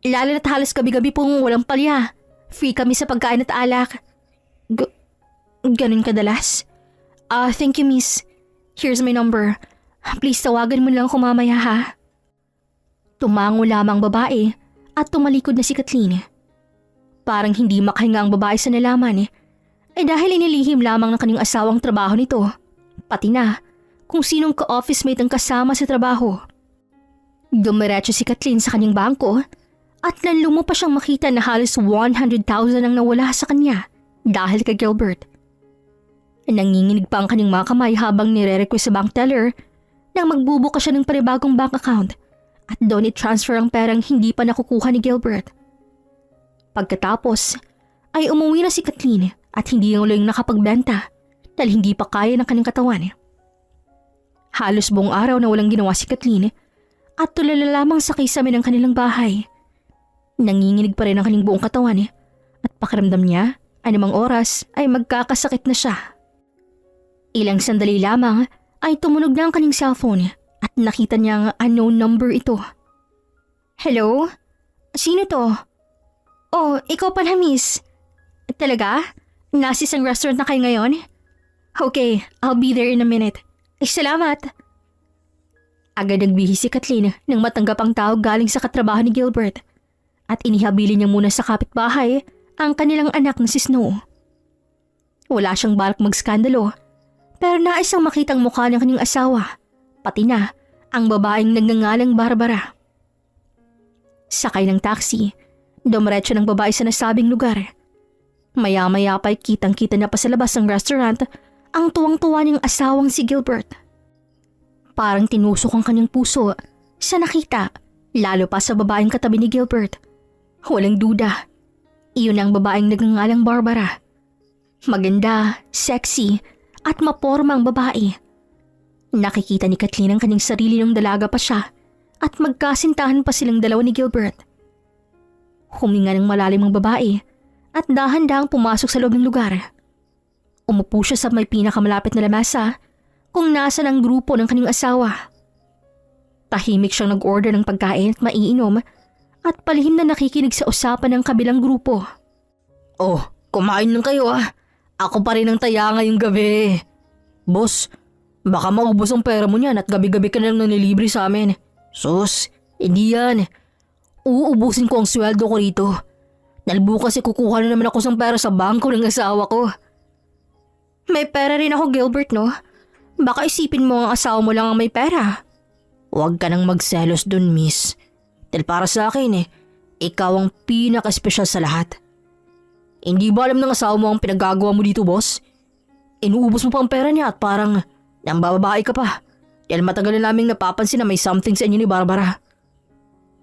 Lalo na't halos gabi-gabi pong walang palya. Free kami sa pagkain at alak. Ganun kadalas? Thank you, miss. Here's my number. Please tawagan mo lang ako mamaya ha. Tumango lamang babae at tumalikod na si Kathleen. Parang hindi makahinga ang babae sa nalaman dahil inilihim lamang ng kanyang asawang trabaho nito. Pati na kung sinong ka-office mate ang kasama sa trabaho. Dumiretso si Kathleen sa kanyang bangko at nanlumo pa siyang makita na halos 100,000 ang nawala sa kanya dahil kay Gilbert. Nanginginig pa ang kanyang mga kamay habang nire-request sa bank teller na magbubukas siya ng panibagong bank account at doon i-transfer ang perang hindi pa nakukuha ni Gilbert. Pagkatapos ay umuwi na si Kathleen at hindi na ulit nakapagbenta dahil hindi pa kaya ng kanyang katawan. Halos buong araw na walang ginawa si Kathleen at tulala lamang sa kisame ng kanilang bahay. Nanginginig pa rin ang kanyang buong katawan at pakiramdam niya anumang oras ay magkakasakit na siya. Ilang sandali lamang ay tumunog na ang kanyang cellphone at nakita niyang unknown number ito. Hello? Sino to? Oh, ikaw pala, miss. Talaga? Nasa isang restaurant na kayo ngayon? Okay, I'll be there in a minute. Salamat. Agad nagbihis si Kathleen nang matanggap ang tawag galing sa katrabaho ni Gilbert at inihabili niya muna sa kapitbahay ang kanilang anak na si Snow. Wala siyang balak magskandalo pero nais ang makitang mukha ng kanyang asawa pati na ang babaeng nagngangalang Barbara. Sakay ng taxi, dumiretso ng babae sa nasabing lugar. Maya-maya pa'y kitang-kita na pa sa labas ng restaurant ang tuwang-tuwa niyang asawang si Gilbert. Parang tinusok ang kanyang puso sa nakita, lalo pa sa babaeng katabi ni Gilbert. Walang duda, iyon ang babaeng nagngangalang Barbara. Maganda, sexy, at mapormang babae. Nakikita ni Kathleen ang kanyang sarili nung dalaga pa siya at magkasintahan pa silang dalawa ni Gilbert. Huminga ng malalim ang babae at dahan-dahang pumasok sa loob ng lugar. Umupo siya sa may pinakamalapit na lamesa kung nasa ng grupo ng kanyang asawa. Tahimik siyang nag-order ng pagkain at maiinom at palihim na nakikinig sa usapan ng kabilang grupo. Oh, kumain lang kayo ah. Ako pa rin ang taya ngayong gabi. Boss, baka maubos ang pera mo niyan at gabi-gabi ka na lang nanilibre sa amin. Sus, hindi yan. Uubusin ko ang sweldo ko rito. Dahil bukas kukuha na naman ako ng pera sa bangko ng asawa ko. May pera rin ako, Gilbert, no? Baka isipin mo ang asawa mo lang ang may pera. Huwag ka nang magselos dun, miss. Dahil para sa akin ikaw ang pinaka-espesyal sa lahat. Hindi ba alam ng asawa mo ang pinagagawa mo dito, boss? Inuubos mo pa ang pera niya at parang nambababae ka pa. Dahil matagal na naming napapansin na may something sa inyo ni Barbara.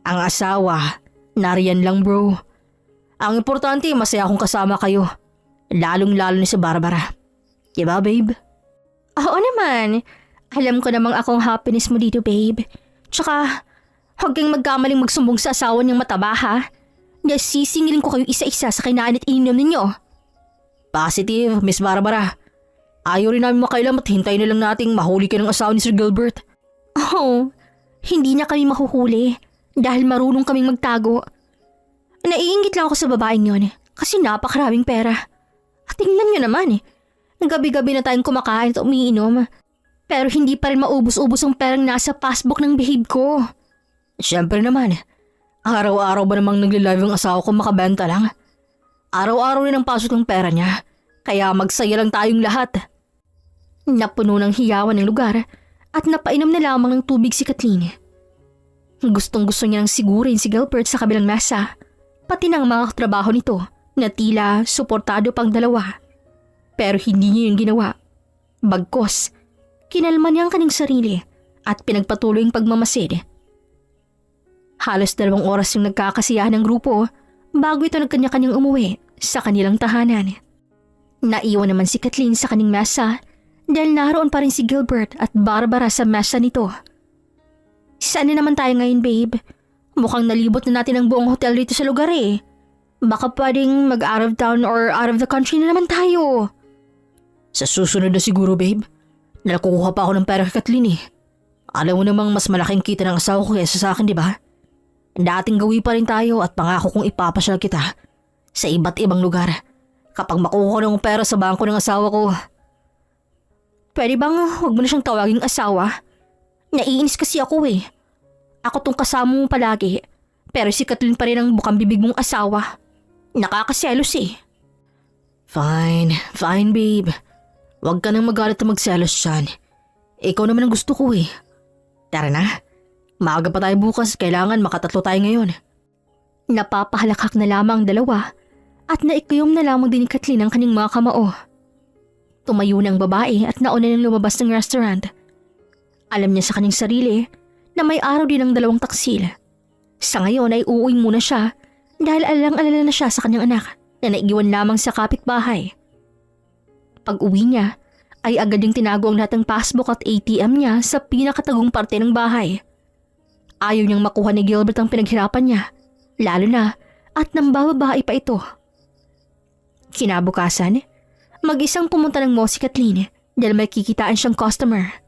Ang asawa, nariyan lang bro. Ang importante, masaya akong kasama kayo. Lalong-lalo ni si Barbara. Diba, babe? Oo naman. Alam ko namang akong happiness mo dito, babe. Tsaka, huwag kang magkamaling magsumbong sa asawa niyang mataba, ha? Dahil sisingilin ko kayo isa-isa sa kinain at ininom ninyo. Positive, Miss Barbara. Ayaw rin namin makailam at hintayin na lang nating mahuli ka ng asawa ni Sir Gilbert. Oh, hindi na kami mahuhuli dahil marunong kaming magtago. Naiingit lang ako sa babaeng yon kasi napakaraming pera. At tingnan nyo naman gabi-gabi na tayong kumakain at umiinom. Pero hindi pa rin maubos-ubos ang perang nasa passbook ng babe ko. Siyempre naman, araw-araw ba namang nagle-live ang asawa ko makabenta lang? Araw-araw rin ang pasok ng pera niya, kaya magsaya lang tayong lahat. Napuno ng hiyawan ng lugar at napainom na lamang ng tubig si Kathleen. Gustong-gusto niya nang sigurin si Gilbert sa kabilang mesa, pati ng mga katrabaho nito na tila suportado pang dalawa. Pero hindi niya yung ginawa. Bagkos, kinalma niya ang kanyang sarili at pinagpatuloy ang pagmamasid. Halos 2 oras yung nagkakasiyahan ng grupo bago ito nagkanya-kanyang umuwi sa kanilang tahanan. Naiwan naman si Kathleen sa kanyang mesa dahil naroon pa rin si Gilbert at Barbara sa mesa nito. Saan na naman tayo ngayon, babe? Mukhang nalibot na natin ang buong hotel rito sa lugar Baka pwedeng mag-out of town or out of the country na naman tayo. Sa susunod na siguro, babe. Nakukuha pa ako ng pera kay Kathleen Alam mo namang mas malaking kita ng asawa ko kaysa sa akin, di ba? Dating gawi pa rin tayo at pangako kong ipapasyal kita sa iba't ibang lugar kapag makuha ng pera sa bangko ng asawa ko. Pwede bang huwag mo na siyang tawaging asawa? Naiinis kasi ako Ako tong kasama mo palagi, pero si Kathleen pa rin ang bukang bibig mong asawa. Nakakaselos Fine, babe. Huwag ka nang magalit na magselos dyan. Ikaw naman ang gusto ko Tara na. Maaga pa tayo bukas, kailangan makatatlo tayo ngayon. Napapahalakak na lamang ang dalawa at naikuyom na lamang din ni Kathleen ang kanyang mga kamao. Tumayo ng babae at nauna nang lumabas ng restaurant. Alam niya sa kanyang sarili na may araw din ang 2 taksil. Sa ngayon ay uuwi muna siya dahil alang-alala na siya sa kanyang anak na naigiwan lamang sa kapitbahay. Pag-uwi niya ay agad ding tinago ang lahat ng passbook at ATM niya sa pinakatagong parte ng bahay. Ayaw niyang makuha ni Gilbert ang pinaghirapan niya, lalo na at nambababae pa ito. Kinabukasan, mag-isang pumunta ng mall si Kathleen dahil may kikitaan siyang customer.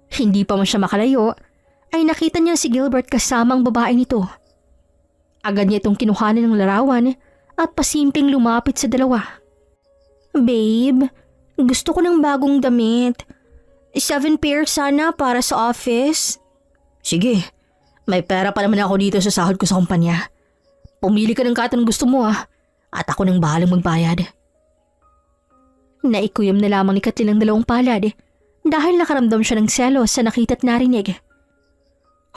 Hindi pa man siya makalayo, ay nakita niya si Gilbert kasama ang babae nito. Agad niya itong kinuhanan ng larawan at pasimpleng lumapit sa dalawa. Babe, gusto ko ng bagong damit. 7 pair sana para sa office. Sige, may pera pa naman ako dito sa sahod ko sa kumpanya. Pumili ka ng katang gusto mo at ako nang bahalang magbayad. Naikuyom na lamang ni Kathleen ang 2 palad dahil nakaramdam siya ng selos sa nakita at narinig.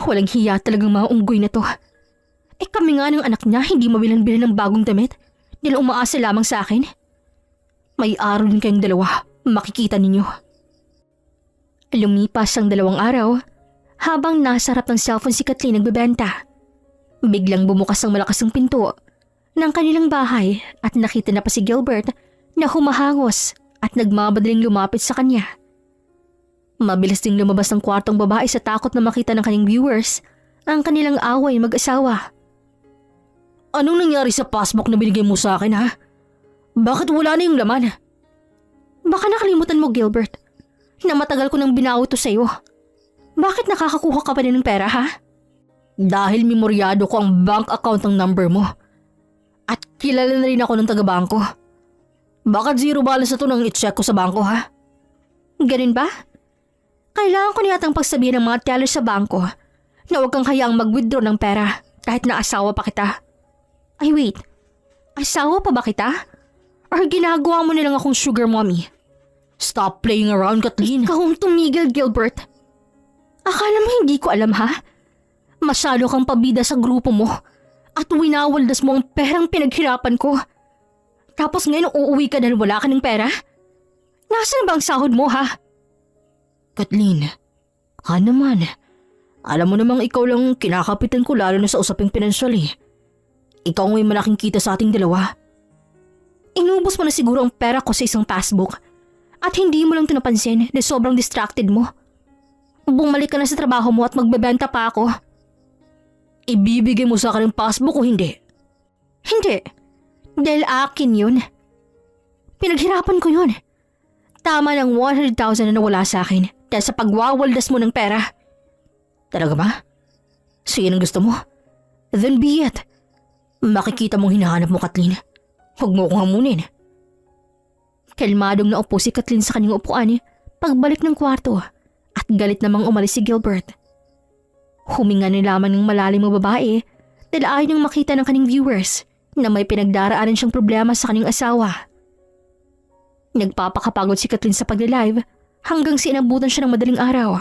Walang hiya talagang mga unggoy na to. Kami nga ng anak niya hindi mabilan-bilan ng bagong damit dahil umaasa lamang sa akin. May araw din kayong 2, makikita ninyo. Lumipas ang 2 araw habang nasa harap ng cellphone si Kathleen nagbebenta. Biglang bumukas ang malakas ng pinto ng kanilang bahay at nakita na pa si Gilbert na humahangos at nagmamadaling lumapit sa kanya. Mabilis ding lumabas ng kwartong babae sa takot na makita ng kanyang viewers ang kanilang away mag-asawa. Anong nangyari sa passbook na binigay mo sa akin, ha? Bakit wala na yung laman? Baka nakalimutan mo, Gilbert, na matagal ko nang binawi to sa'yo. Bakit nakakakuha ka pa din ng pera, ha? Dahil memoryado ko ang bank account ng number mo. At kilala na rin ako ng taga-bangko. Bakit zero balance na to nang i-check ko sa bangko, ha? Ganun ba? Kailangan ko niyatang pagsabihin ng mga teller sa bangko na huwag kang hayaang mag-withdraw ng pera kahit na asawa pa kita. Ay wait, asawa pa ba kita? Or ginagawa mo nilang akong sugar mommy? Stop playing around, Kathleen. Ikaw ang tumigil, Gilbert. Akala mo hindi ko alam, ha? Masyado kang pabida sa grupo mo at winawaldas mo ang perang pinaghirapan ko. Tapos ngayon uuwi ka dahil wala ka ng pera? Nasaan ba ang sahod mo, ha? Kathleen, naman. Alam mo namang ikaw lang kinakapitan ko lalo na sa usaping pinansyal eh. Ikaw ang may malaking kita sa ating dalawa. Inubos mo na siguro ang pera ko sa isang passbook at hindi mo lang ito napansin na sobrang distracted mo. Bumalik ka na sa trabaho mo at magbebenta pa ako. Ibibigay mo sa akin ang passbook o hindi? Hindi. Dahil akin yun. Pinaghirapan ko yun. Tama ng 100,000 na nawala sa akin dahil sa pagwawaldas mo ng pera. Talaga ba? So yan ang gusto mo? Then be it. Makikita mong hinahanap mo, Kathleen. Huwag mo akong hamunin. Kalmadong naupo si Kathleen sa kanyang upuan pagbalik ng kwarto at galit namang umalis si Gilbert. Huminga ni lamang ng malalim ang babae dahil ayaw niyang makita ng kanyang viewers na may pinagdaraanan siyang problema sa kanyang asawa. Nagpapakapagod si Kathleen sa pag-live hanggang sinabutan siya ng madaling araw.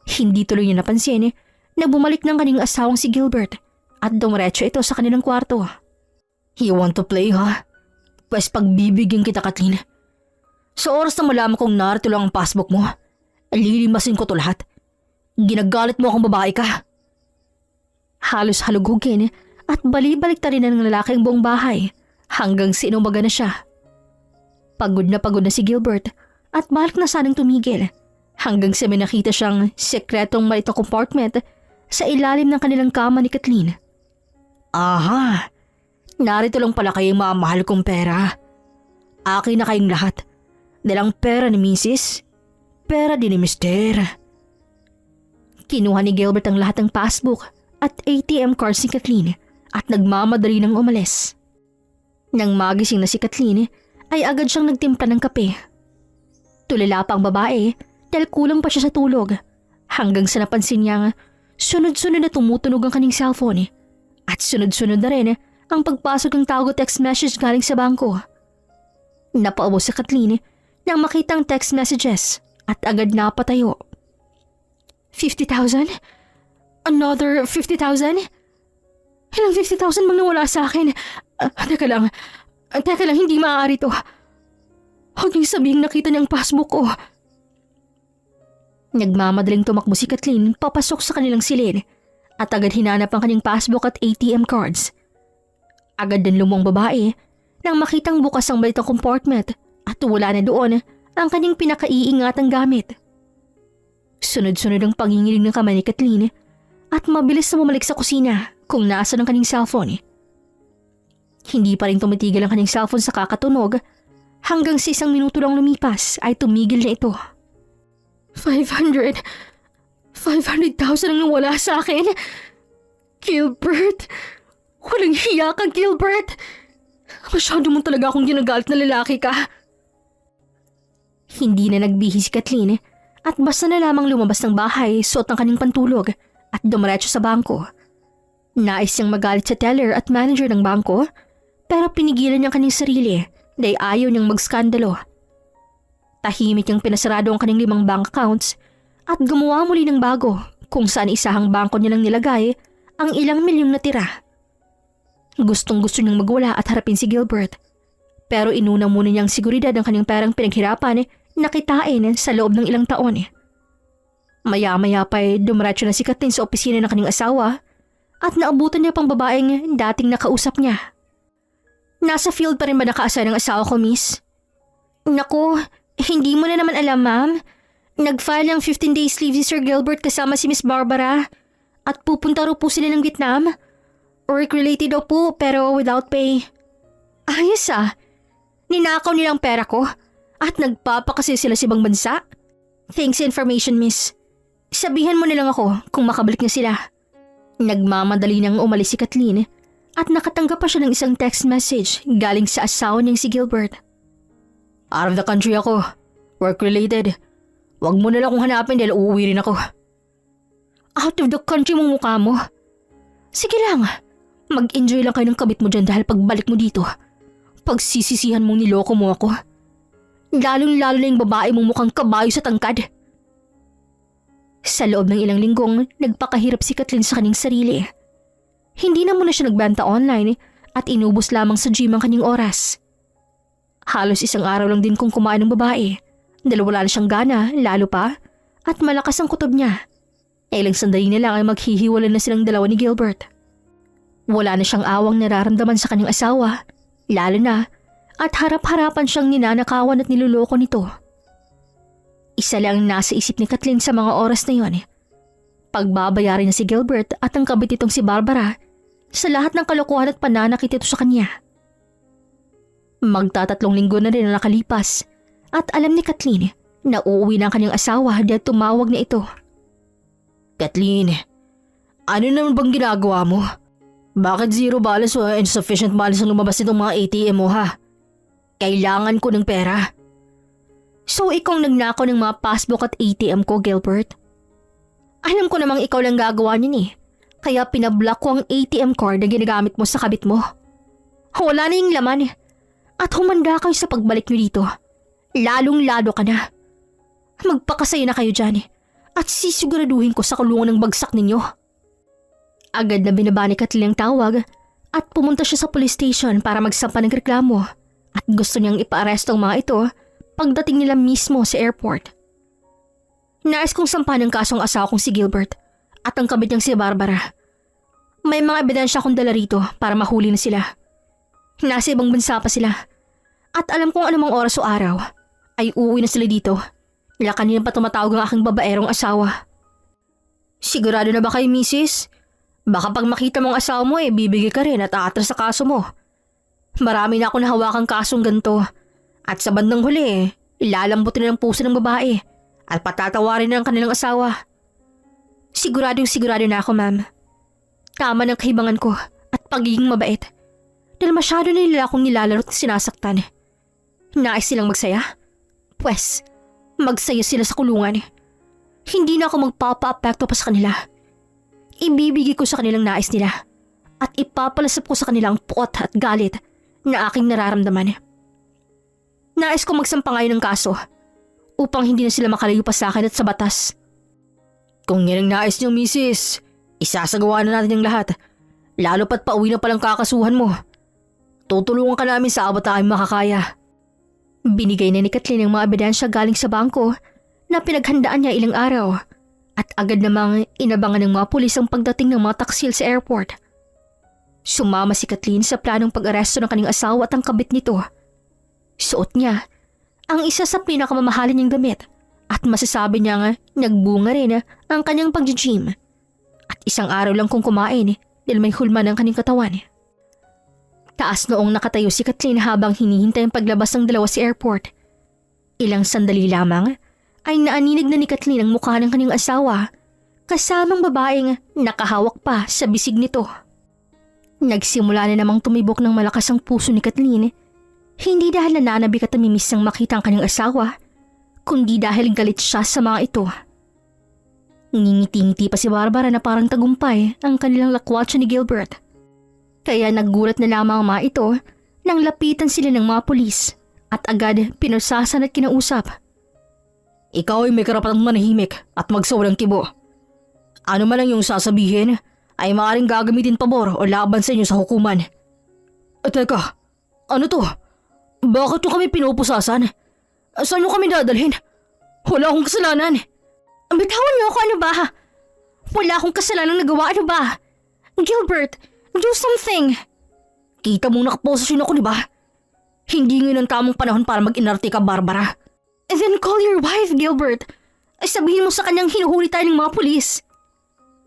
Hindi tuloy niya napansin na bumalik ng kanyang asawang si Gilbert at dumiretso ito sa kanilang kwarto. You want to play, ha? Pues pagbibigyan kita, Kathleen. Sa oras na malaman kong narito lang ang passbook mo, lilimasin ko to lahat. Ginagalit mo akong babae ka. Halos halugugin at balibalik ta rin ng lalaki ang buong bahay hanggang sinumaga na siya. Pagod na si Gilbert at balik na sanang tumigil hanggang sa may nakita siyang sekretong maliit na compartment sa ilalim ng kanilang kama ni Kathleen. Aha, narito lang pala kayong mamahal kong pera. Akin na kayong lahat. Dalang pera ni Mrs., pera din ni Mr. Kinuha ni Gilbert ang lahat ng passbook at ATM cards ni Kathleen at nagmamadali nang umalis. Nang magising na si Kathleen, ay agad siyang nagtimpla ng kape. Tulala pa ang babae dahil kulang pa siya sa tulog hanggang sa napansin niyang sunod-sunod na tumutunog ang kanyang cellphone at sunod-sunod na rin ang pagpasok ng tawag o text message galing sa bangko. Napaubo si Kathleen nang makita ang text messages at agad napatayo. 50,000? Another 50,000? Ilang 50,000 bang nawala sa akin? Teka lang, hindi maaari to. Huwag niyong sabihing nakita niya ang passbook ko. Nagmamadaling tumakbo si Kathleen papasok sa kanilang silid at agad hinanap ang kanyang passbook at ATM cards. Agad din lumong babae nang makitang bukas ang balitang compartment at wala na doon ang kanyang pinakaiingatang gamit. Sunod-sunod ang pangingiling ng kamay ni Kathleen at mabilis na bumalik sa kusina kung nasa ang kanyang cellphone. Hindi pa rin tumitigil ang kanyang cellphone sa kakatunog hanggang sa 1 minuto lang lumipas ay tumigil na ito. 500,000 ang nawala sa akin. Gilbert, walang hiya ka, Gilbert. Masyado mo talaga akong ginagalit na lalaki ka. Hindi na nagbihis si Kathleen at basta na lamang lumabas ng bahay suot ang kanyang pantulog at dumiretso sa bangko. Nais niyang magalit sa teller at manager ng bangko pero pinigilan niya ang kanyang sarili dahil ayaw niyang magskandalo. Tahimik niyang pinasarado ang kanyang 5 bank accounts at gumawa muli ng bago kung saan isahang bangko niya lang nilagay ang ilang milyong natira. Gustong gusto niyang magwala at harapin si Gilbert pero inuna muna niyang seguridad ang kanyang perang pinaghirapan na kitain sa loob ng ilang taon. Maya-maya pa dumiretso na si Kathleen sa opisina ng kanyang asawa at naabutan niya pang babaeng dating nakausap niya. Nasa field pa rin ba nakaasa ng asawa ko, miss? Naku, hindi mo na naman alam, ma'am. Nag-file ng 15 days leave si Sir Gilbert kasama si Miss Barbara at pupunta raw po sila ng Vietnam. Work-related daw po pero without pay. Ayos ah. Ninakaw nilang pera ko at nagpapakasi sila sa ibang bansa. Thanks sa information, miss. Sabihan mo na lang ako kung makabalik na sila. Nagmamadali nang umalis si Kathleen at nakatanggap pa siya ng isang text message galing sa asawa niyang si Gilbert. Out of the country ako. Work-related. Huwag mo na lang akong hanapin dahil uuwi rin ako. Out of the country mong mukha mo? Sige lang. Mag-enjoy lang kayo ng kabit mo dyan dahil pagbalik mo dito, pagsisisihan mong niloko mo ako. Lalong-lalo na yung babae mong mukhang kabayo sa tangkad. Sa loob ng ilang linggong, nagpakahirap si Kathleen sa kanyang sarili. Hindi na muna siya nagbenta online at inubos lamang sa gym ang kanyang oras. Halos isang araw lang din kung kumain ng babae dahil wala na siyang gana, lalo pa, at malakas ang kutob niya. Ilang sandali na lang ay maghihiwalay na silang dalawa ni Gilbert. Wala na siyang awang nararamdaman sa kanyang asawa, lalo na at harap-harapan siyang ninanakawan at niloloko nito. Isa lang ang nasa isip ni Kathleen sa mga oras na yon. Pagbabayarin na si Gilbert at ang kabit nitong si Barbara sa lahat ng kalokohan at pananakit ito sa kanya. Magtatatlong linggo na rin ang nakalipas at alam ni Kathleen na uuwi na ang kanyang asawa dahil tumawag na ito. Kathleen, ano naman bang ginagawa mo? Bakit zero balance o insufficient balance ang lumabas nitong mga ATM mo ha? Kailangan ko ng pera. So ikaw nagnakaw ng mga passbook at ATM ko, Gilbert? Alam ko namang ikaw lang gagawa niyan eh. Kaya pinablock ko ang ATM card na ginagamit mo sa kabit mo. Wala na yung laman at humanda kayo sa pagbalik niyo dito. Lalong-lalo ka na. Magpakasaya na kayo dyan at sisiguraduhin ko sa kulungan ng bagsak ninyo. Agad na binaba ni Kathleen ang tawag at pumunta siya sa police station para magsampa ng reklamo at gusto niyang ipaaresto ang mga ito pagdating nila mismo sa airport. Nais kong sampahan ng kasong asawa kong si Gilbert at ang kabit niyang si Barbara. May mga ebidensya akong dala rito para mahuli na sila. Nasa ibang bansa pa sila at alam kong anumang oras o araw ay uuwi na sila dito. Nila kanina pa tumatawag ang aking babaerong asawa. Sigurado na ba kayo, misis? Baka pag makita mong asawa mo bibigay ka rin at aatras sa kaso mo. Marami na ako nahawakang kasong ganito. At sa bandang huli, ilalambutin na ng puso ng babae at patatawarin na ang kanilang asawa. Siguradong sigurado na ako, ma'am. Tama ng kahibangan ko at pagiging mabait. Dahil masyado na nila akong nilalaro at sinasaktan. Nais silang magsaya? Pwes, magsaya sila sa kulungan. Hindi na ako magpapa-apekto pa sa kanila. Ibibigay ko sa kanilang nais nila at ipapalasap ko sa kanilang puot at galit na aking nararamdaman. Nais ko magsampa ngayon ng kaso upang hindi na sila makalayo pa sa akin at sa batas. Kung yan ang nais niyo, misis, isasagawa na natin yung lahat. Lalo pat pauwi na palang kakasuhan mo. Tutulungan ka namin sa abot na ay makakaya. Binigay na ni Kathleen ang mga ebidensya galing sa bangko na pinaghandaan niya ilang araw at agad namang inabangan ng mga pulis ang pagdating ng mga taksil sa airport. Sumama si Kathleen sa planong pag-aresto ng kanyang asawa at ang kabit nito. Suot niya ang isa sa pinakamamahalin niyang damit at masasabi niya nga nagbunga rin ang kanyang pag-gym. At isang araw lang kung kumain dahil may hulma ng kanyang katawan. Taas noong nakatayo si Kathleen habang hinihintay ang paglabas ng dalawa sa airport. Ilang sandali lamang ay naaninig na ni Kathleen ang mukha ng kanyang asawa kasamang babaeng nakahawak pa sa bisig nito. Nagsimula na namang tumibok ng malakas ang puso ni Kathleen. Hindi dahil nananabik at namimiss ang makita ang kanyang asawa, kundi dahil galit siya sa mga ito. Ngingiti-ngiti pa si Barbara na parang tagumpay ang kanilang lakwatsa ni Gilbert. Kaya naggulat na lamang ang mga ito nang lapitan sila ng mga pulis at agad pinusasan at kinausap. Ikaw ay may karapatang manahimik at magsawalang kibo. Ano man ang iyong sasabihin ay maaaring gagamitin pabor o laban sa inyo sa hukuman. Teka, ano to? Bakit nyo kami pinupusasan? Saan nyo kami dadalhin? Wala akong kasalanan. Bitawan niyo ako, ano ba? Wala akong kasalanang nagawa, ano ba? Gilbert, do something! Kita mong nakaposisyon ako, di ba? Hindi ngayon ang tamang panahon para mag-inarte ka, Barbara. And then call your wife, Gilbert. Sabihin mo sa kanyang hinuhuli tayo ng mga pulis.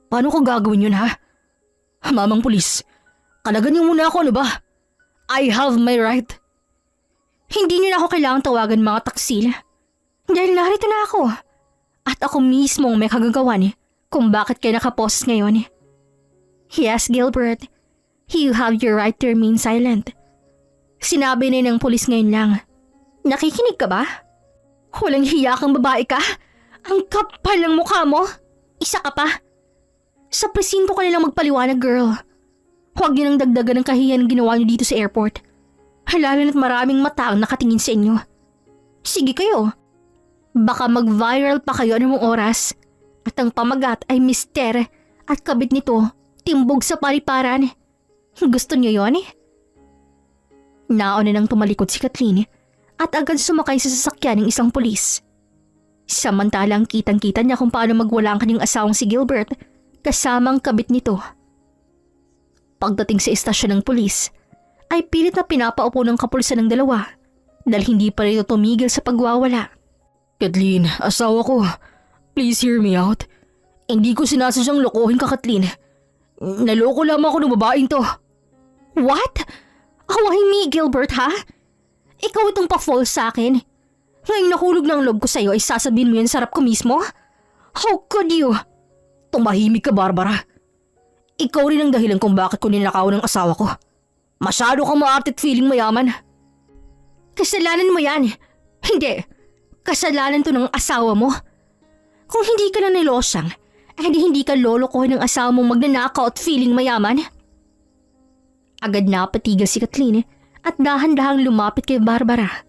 Paano ko gagawin yun, ha? Mamang pulis, kalagan niyo muna ako, ano ba? I have my right. Hindi niyo na ako kailangang tawagan mga taksil. Dahil narito na ako. At ako mismo ang may kagagawan kung bakit kayo nakaposes ngayon. Yes, Gilbert. You have your right to remain silent. Sinabi na ng pulis ngayon lang. Nakikinig ka ba? Walang hiya kang babae ka? Ang kapal ng mukha mo. Isa ka pa. Sa presinto ka nilang magpaliwanag, girl. Huwag niyo nang dagdagan ng kahiyan ang ginawa niyo dito sa airport. Lalo na't maraming mata ang nakatingin sa inyo. Sige kayo. Baka mag-viral pa kayo anong oras. At ang pamagat ay mister at kabit nito timbog sa paliparan. Gusto niyo yon? Nauna nang tumalikod si Kathleen at agad sumakay sa sasakyan ng isang pulis. Samantalang kitang-kita niya kung paano magwala ang kanyang asawang si Gilbert kasamang kabit nito. Pagdating sa istasyon ng pulis, ay pilit na pinapaupo ng kapulisan ng dalawa dahil hindi pa rin ito tumigil sa pagwawala. Kathleen, asawa ko. Please hear me out. Hindi ko sinasadyang lokohin ka, Kathleen. Naloko lamang ako ng babaeng to. What? Why me, Gilbert, ha? Ikaw itong pa-fall sa akin. Ngayong nahulog ng loob ko sa'yo ay sasabihin mo yan sa harap ko mismo? How could you? Tumahimik ka, Barbara. Ikaw rin ang dahilan kung bakit ko ninakaw ng asawa ko. Masyado kang maarte at feeling mayaman. Kasalanan mo yan. Hindi. Kasalanan to ng asawa mo. Kung hindi ka na nilosyang, hindi ka lolokohin ng asawa mong magnanakaw at feeling mayaman. Agad na patigil si Kathleen at dahan-dahang lumapit kay Barbara.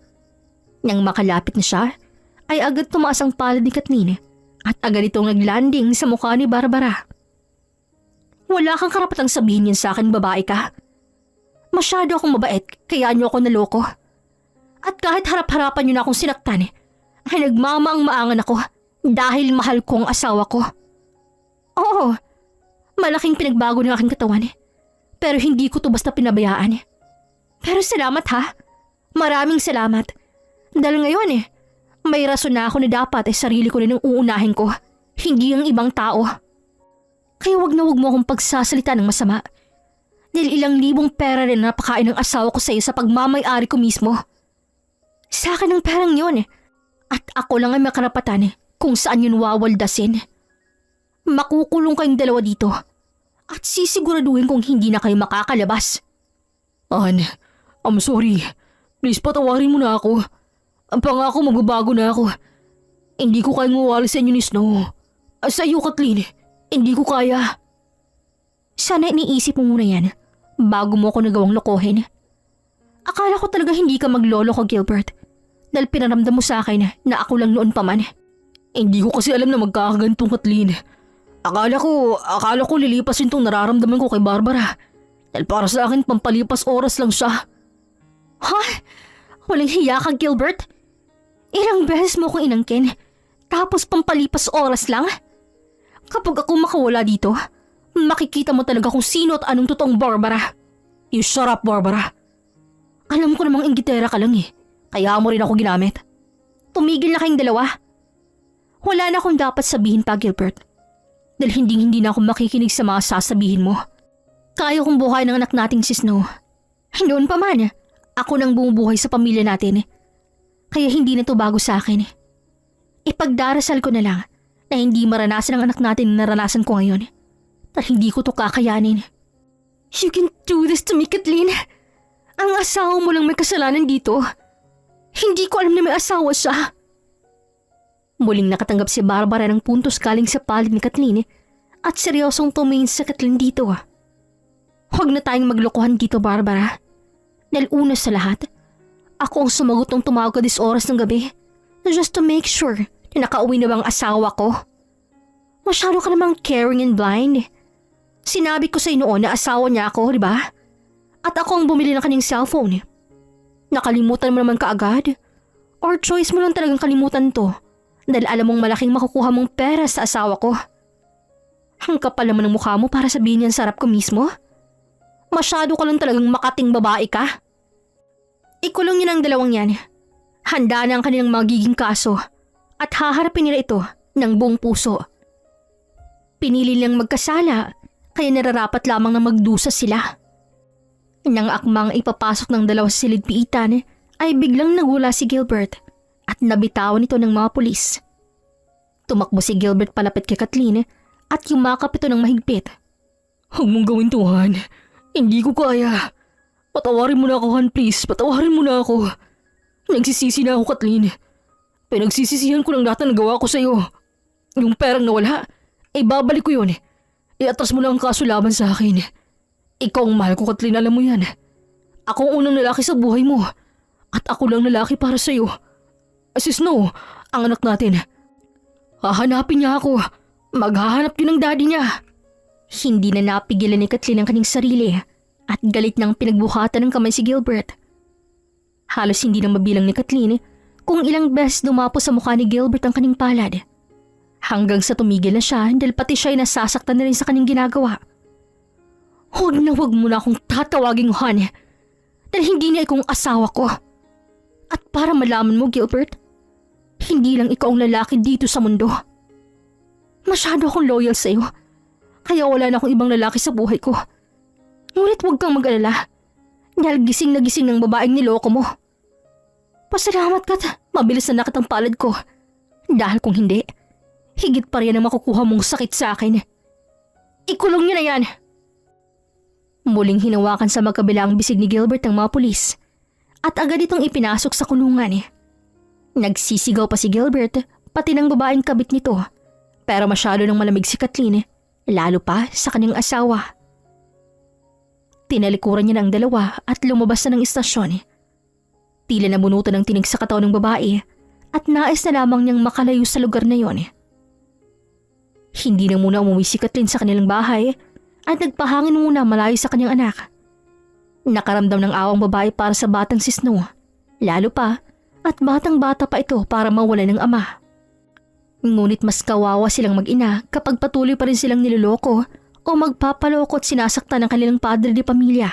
Nang makalapit na siya, ay agad tumaas ang palad ni Kathleen at agad itong naglanding sa mukha ni Barbara. Wala kang karapatang sabihin yan sa akin, babae ka. Masyado akong mabait, kaya niyo ako naloko. At kahit harap-harapan niyo na akong sinaktan, ay nagmamaang-maangan ako dahil mahal ko ang asawa ko. Oo, malaking pinagbago ng aking katawan, pero hindi ko to basta pinabayaan. Pero salamat ha, maraming salamat. Dahil ngayon may rason na ako na dapat sarili ko rin ang uunahin ko, hindi ang ibang tao. Kaya wag na wag mo akong pagsasalita ng masama. Dahil ilang libong pera rin na napakain ng asawa ko sa iyo sa pagmamay-ari ko mismo. Sa akin ang perang yun at ako lang ay may karapatan kung saan yun wawaldasin. Makukulong kayong dalawa dito at sisiguraduhin kung hindi na kayo makakalabas. Ann, I'm sorry. Please patawarin mo na ako. Ang pangako magbabago na ako. Hindi ko kayang mawala sa inyo ni Snow. Sa iyo, Kathleen. Hindi ko kaya. Sana iniisip mo muna yan bago mo ako nagawang lokohin. Akala ko talaga hindi ka maglolo ko, Gilbert. Dahil pinaramdam mo sa akin na ako lang noon pa man. Hindi ko kasi alam na magkakagantong, Kathleen. Akala ko lilipasin tong nararamdaman ko kay Barbara. Dahil para sa akin pampalipas oras lang siya. Ha? Walang hiya ka, Gilbert? Ilang beses mo akong inangkin, tapos pampalipas oras lang? Kapag ako makawala dito, makikita mo talaga kung sino at anong totoong Barbara. You shut up, Barbara. Alam ko namang inggitera ka lang kaya mo rin ako ginamit. Tumigil na kayong dalawa. Wala na akong dapat sabihin pa, Gilbert. Dahil hindi na ako makikinig sa mga sasabihin mo. Kaya kong buhay ng anak nating si Snow. Noon pa man, ako nang bumubuhay sa pamilya natin. Kaya hindi na to bago sa akin. Ipagdarasal ko na lang na hindi maranasan ng anak natin na naranasan ko ngayon. Dahil hindi ko to kakayanin. You can do this to me, Kathleen. Ang asawa mo lang may kasalanan dito. Hindi ko alam na may asawa siya. Muling nakatanggap si Barbara ng puntos galing sa palad ni Kathleen at seryosong tumingin sa Kathleen dito. Huwag na tayong maglokohan dito, Barbara. Dahil una sa lahat, ako ang sumagot ng tumawag ka this oras ng gabi just to make sure na nakauwi na bang asawa ko. Masyado ka namang caring and blind. Sinabi ko sa iyo noon na asawa niya ako, di ba? At ako ang bumili ng kanyang cellphone. Nakalimutan mo naman kaagad? Or choice mo lang talagang kalimutan to dahil alam mong malaking makukuha mong pera sa asawa ko? Ang kapal naman ng mukha mo para sabihin yan sarap ko mismo. Masyado ka lang talagang makating babae ka. Ikulong niyo ng dalawang yan. Handa na ang kanilang magiging kaso at haharapin nila ito ng buong puso. Pinili lang magkasala kaya nararapat lamang na magdusa sila. Nang akmang ipapasok ng dalawa sa silid-piitan ay biglang nagula si Gilbert at nabitawan ito ng mga pulis. Tumakbo si Gilbert palapit kay Kathleen at yumakap ito ng mahigpit. Huwag mong gawin to, Han. Hindi ko kaya. Patawarin mo na ako, Han, please. Patawarin mo na ako. Nagsisisi na ako, Kathleen. Pinagsisisihan ko ng lahat na nagawa ko sa'yo. Yung perang nawala, ay babalik ko yun. Iatras mo lang ang kaso laban sa akin. Ikaw ang mahal ko, Kathleen, alam mo yan. Ako ang unang lalaki sa buhay mo. At ako lang lalaki para sa'yo. Si Snow, ang anak natin. Hahanapin niya ako. Maghahanap yun ng daddy niya. Hindi na napigilan ni Kathleen ang kanyang sarili at galit nang pinagbuhatan ng kamay si Gilbert. Halos hindi na mabilang ni Kathleen kung ilang beses dumapo sa mukha ni Gilbert ang kanyang palad. Hanggang sa tumigil na siya dahil pati siya ay nasasaktan na rin sa kanyang ginagawa. Huwag mo na akong tatawaging Han dahil hindi niya ikong asawa ko. At para malaman mo, Gilbert, hindi lang ikaw ang lalaki dito sa mundo. Masyado akong loyal sa'yo, kaya wala na akong ibang lalaki sa buhay ko. Ngunit huwag kang mag-alala, dahil gising na gising ng babaeng niloko mo. Pasalamat ka't mabilis na nakit ang palad ko, dahil kung hindi, higit pa rin ang makukuha mong sakit sa akin. Ikulong niyo na yan! Muling hinawakan sa magkabilang bisig ni Gilbert ng mga pulis at agad itong ipinasok sa kulungan. Nagsisigaw pa si Gilbert pati ng babaeng kabit nito pero masyado nang malamig si Kathleen lalo pa sa kanyang asawa. Tinalikuran niya ng dalawa at lumabas na ng istasyon. Tila nabunutan ng tinig sa katawan ng babae at nais na lamang niyang makalayo sa lugar na yon. Hindi na muna umuwi si Kathleen sa kanilang bahay at nagpahangin muna malayo sa kanyang anak. Nakaramdam ng awang babae para sa batang si Snow, lalo pa at batang-bata pa ito para mawala ng ama. Ngunit mas kawawa silang mag-ina kapag patuloy pa rin silang niloloko o magpapaloko at sinasaktan ng kanilang padre de pamilya.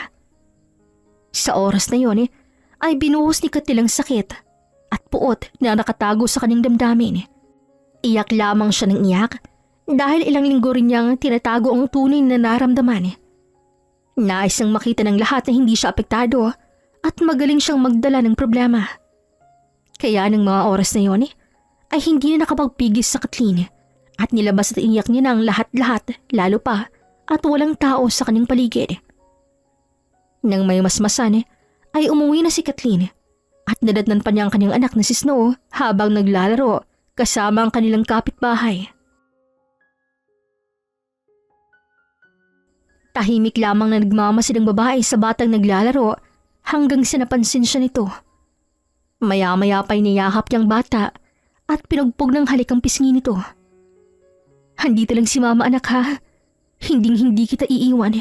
Sa oras na yon ay binuhos ni Kathleen ang sakit at puot na nakatago sa kanyang damdamin. Iyak lamang siya ng iyak dahil ilang linggo rin niyang tinatago ang tunay na nararamdaman. Nais niyang makita ng lahat na hindi siya apektado at magaling siyang magdala ng problema. Kaya ng mga oras na yon ay hindi na nakapagpigil sa Kathleen at nilabas at iyak niya na ang lahat-lahat lalo pa at walang tao sa kanyang paligid. Nang may masmasan ay umuwi na si Kathleen at nadatnan pa niya ang kanyang anak na si Snow habang naglalaro kasama ang kanilang kapitbahay. Tahimik lamang na nagmamasid ang babae sa batang naglalaro hanggang sa napansin siya nito. Maya-maya pa'y niyahap niyang bata at pinugpog ng halik ang pisngi nito. Handito lang si mama anak ha. Hinding-hindi kita iiwan.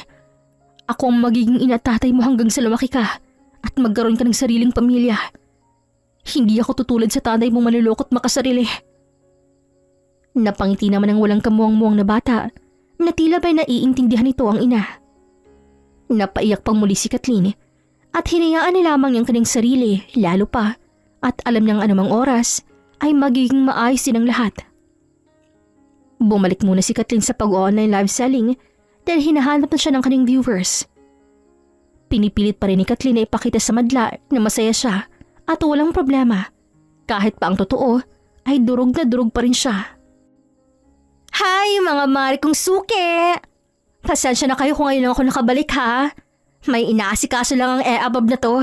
Ako ang magiging ina at tatay mo hanggang sa lumaki ka at magkaroon ka ng sariling pamilya. Hindi ako tutulad sa tatay mong manluloko at makasarili. Napangiti naman ang walang kamuwang-muwang na bata na tila ba'y naiintindihan nito ang ina. Napaiyak pang muli si Kathleen at hinayaan na lamang niyang kanyang sarili lalo pa at alam niyang anumang oras ay magiging maayos din ang lahat. Bumalik muna si Kathleen sa pag-online live selling dahil hinahanap na siya ng kanyang viewers. Pinipilit pa rin ni Kathleen na ipakita sa madla na masaya siya at walang problema kahit pa ang totoo ay durog na durog pa rin siya. Hi mga mari kong suki! Pasensya na kayo kung ngayon lang ako nakabalik ha. May inaasikaso lang ang above na to.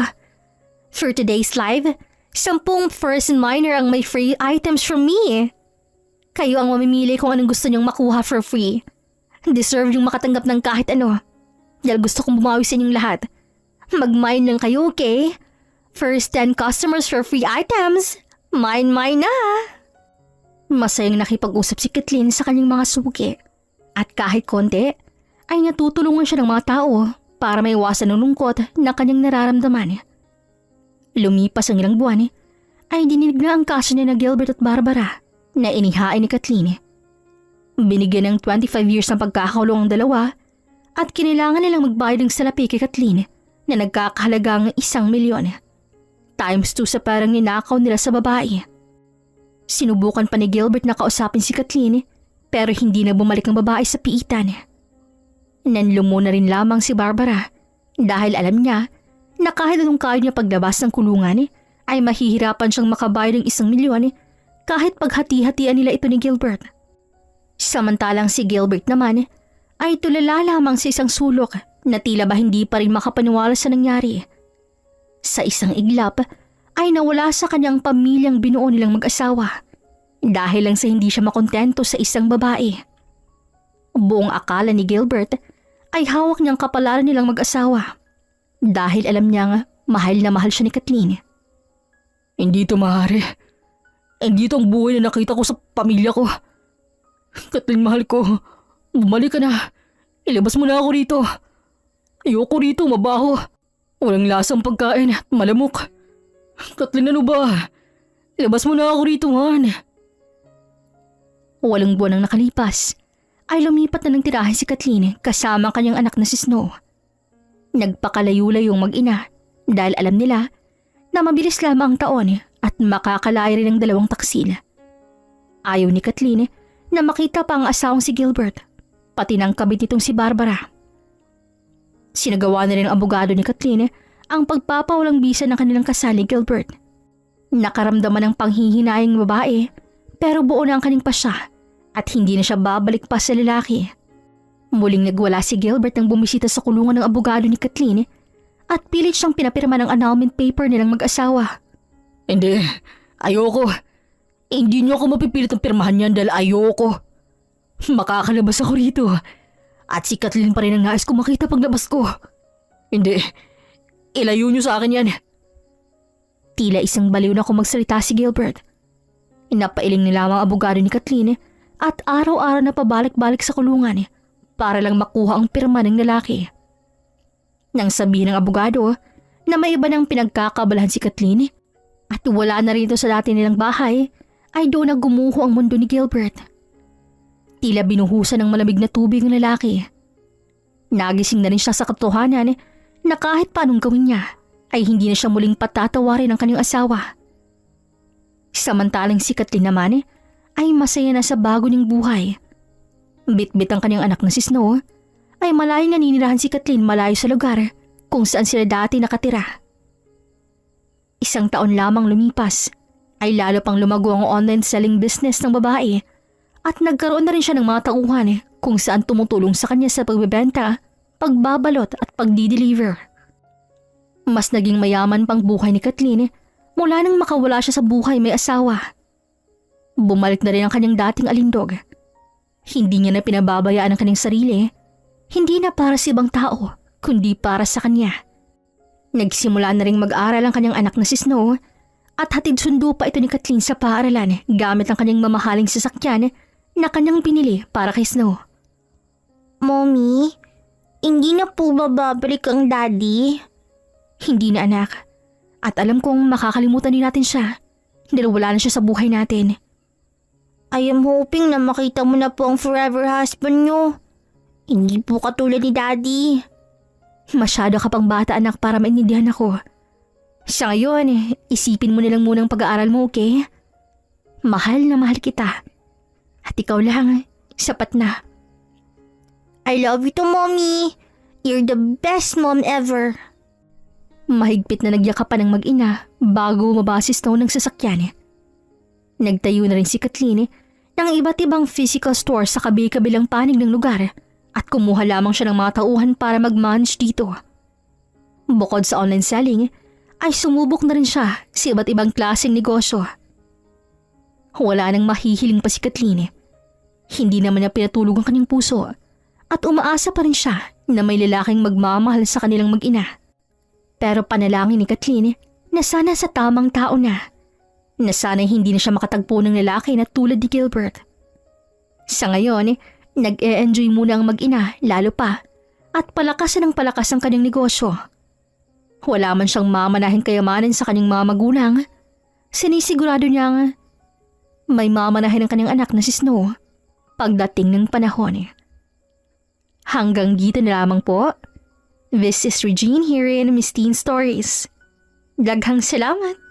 For today's live, 10 first and minor ang may free items from me. Kayo ang mamimili kung anong gusto niyong makuha for free. Deserve yung makatanggap ng kahit ano. Dahil gusto kong bumawi sa inyong lahat. Mag-mine lang kayo, okay? First 10 customers for free items. Mine na! Masayang nakipag-usap si Kathleen sa kanyang mga suki. At kahit konti, ay natutulungan siya ng mga tao para maiwasan ang lungkot na kanyang nararamdaman. Lumipas ang ilang buwan, ay dininig na ang kaso niya na Gilbert at Barbara na inihain ni Kathleen. Binigyan ng 25 years ng pagkakakulong ang dalawa at kinailangan nilang magbayad ng salapi kay Kathleen na nagkakahalagang 1,000,000. Times 2 sa parang ninakaw nila sa babae. Sinubukan pa ni Gilbert na kausapin si Kathleen pero hindi na bumalik ang babae sa piitan. Nanlumo na rin lamang si Barbara dahil alam niya na kahit anong kaya niya paglabas ng kulungan ay mahihirapan siyang makabayad ng 1,000,000 kahit paghati-hatian nila ito ni Gilbert. Samantalang si Gilbert naman ay tulala lamang sa isang sulok na tila ba hindi pa rin makapaniwala sa nangyari. Sa isang iglap ay nawala sa kanyang pamilyang binuo nilang mag-asawa dahil lang sa hindi siya makontento sa isang babae. Buong akala ni Gilbert ay hawak niyang kapalaran nilang mag-asawa dahil alam niyang mahal na mahal siya ni Kathleen. Hindi ito maaari. Hindi ito ang buhay na nakita ko sa pamilya ko. Kathleen, mahal ko. Bumalik ka na. Ilabas mo na ako rito. Ayoko rito, mabaho. Walang lasang pagkain at malamok. Kathleen, ano ba? Ilabas mo na ako rito, man. Walang buwan ang nakalipas ay lumipat na ng tirahe si Kathleen kasama ang kanyang anak na si Snow. Nagpakalayo-layong mag-ina dahil alam nila na mabilis lamang ang taon at makakalaya rin ang dalawang taksil. Ayaw ni Kathleen na makita pa ang asawang si Gilbert, pati ng kabit nitong si Barbara. Sinagawa na rin ang abogado ni Kathleen ang pagpapawalang bisa ng kanilang kasal ni Gilbert. Nakaramdaman ng panghihinayang babae pero buo na ang kanyang pasya at hindi na siya babalik pa sa lalaki. Muling nagwala si Gilbert nang bumisita sa kulungan ng abogado ni Kathleen at pilit siyang pinapirma ng annulment paper nilang mag-asawa. Hindi. Ayoko. Hindi niyo ako mapipilit ang pirmahan yan dahil ayoko. Makakalabas ako rito. At si Kathleen pa rin ang nais ko makita paglabas ko. Hindi. Ilayo niyo sa akin yan. Tila isang baliw na kung magsalita si Gilbert. Inapailing ni lamang abogado ni Kathleen at araw-araw na pabalik-balik sa kulungan para lang makuha ang pirma ng lalaki. Nang sabihin ng abogado na may iba ng pinagkakabalahan si Kathleen at wala na rito sa dati nilang bahay, ay doon na gumuho ang mundo ni Gilbert. Tila binuhusan ng malamig na tubig ang lalaki. Nagising na rin siya sa katotohanan na kahit paanong gawin niya ay hindi na siya muling patatawarin ang kanyang asawa. Samantalang si Kathleen naman ay masaya na sa bago niyang buhay. Bit-bit ang kanyang anak na si Snow ay malayong naninirahan si Kathleen malayo sa lugar kung saan sila dati nakatira. Isang taon lamang lumipas ay lalo pang lumago ang online selling business ng babae at nagkaroon na rin siya ng mga tauhan kung saan tumutulong sa kanya sa pagbebenta, pagbabalot at pagdi-deliver. Mas naging mayaman pang buhay ni Kathleen mula nang makawala siya sa buhay may asawa. Bumalik na rin ang kanyang dating alindog. Hindi niya na pinababayaan ang kanyang sarili, hindi na para sa ibang tao, kundi para sa kanya. Nagsimula na rin mag-aral ang kanyang anak na si Snow at hatid sundo pa ito ni Kathleen sa paaralan gamit ang kanyang mamahaling sasakyan na kanyang pinili para kay Snow. Mommy, hindi na po ba babalik ang daddy? Hindi na, anak. At alam kong makakalimutan din natin siya dahil wala na siya sa buhay natin. I am hoping na makita mo na po ang forever husband nyo. Hindi po katulad ni daddy. Masyado ka pang bata, anak, para maintindihan ako. Sa ngayon, isipin mo nilang munang pag-aaral mo, okay? Mahal na mahal kita. At ikaw lang, sapat na. I love you too, Mommy. You're the best mom ever. Mahigpit na nagyakapan ng mag-ina bago bumaba si Snow ng sasakyan. Nagtayo na rin si Kathleen ng iba't ibang physical store sa kabi-kabilang panig ng lugar at kumuha lamang siya ng mga tauhan para mag-manage dito. Bukod sa online selling, ay sumubok na rin siya sa iba't ibang klaseng negosyo. Wala nang mahihiling pa si Kathleen. Hindi naman niya pinatulog ang kanyang puso at umaasa pa rin siya na may lalaking magmamahal sa kanilang mag-ina. Pero panalangin ni Kathleen na sana sa tamang tao na sana hindi na siya makatagpo ng lalaki na tulad ni Gilbert. Sa ngayon, nag-e-enjoy muna ang mag-ina lalo pa at palakasan ng palakas ang kanyang negosyo. Wala man siyang mamanahin kayamanan sa kanyang mga magulang, sinisigurado niyang may mamanahin ang kanyang anak na si Snow pagdating ng panahon. Hanggang dito na lamang po. This is Regine here in Miss Teen Stories. Daghang salamat!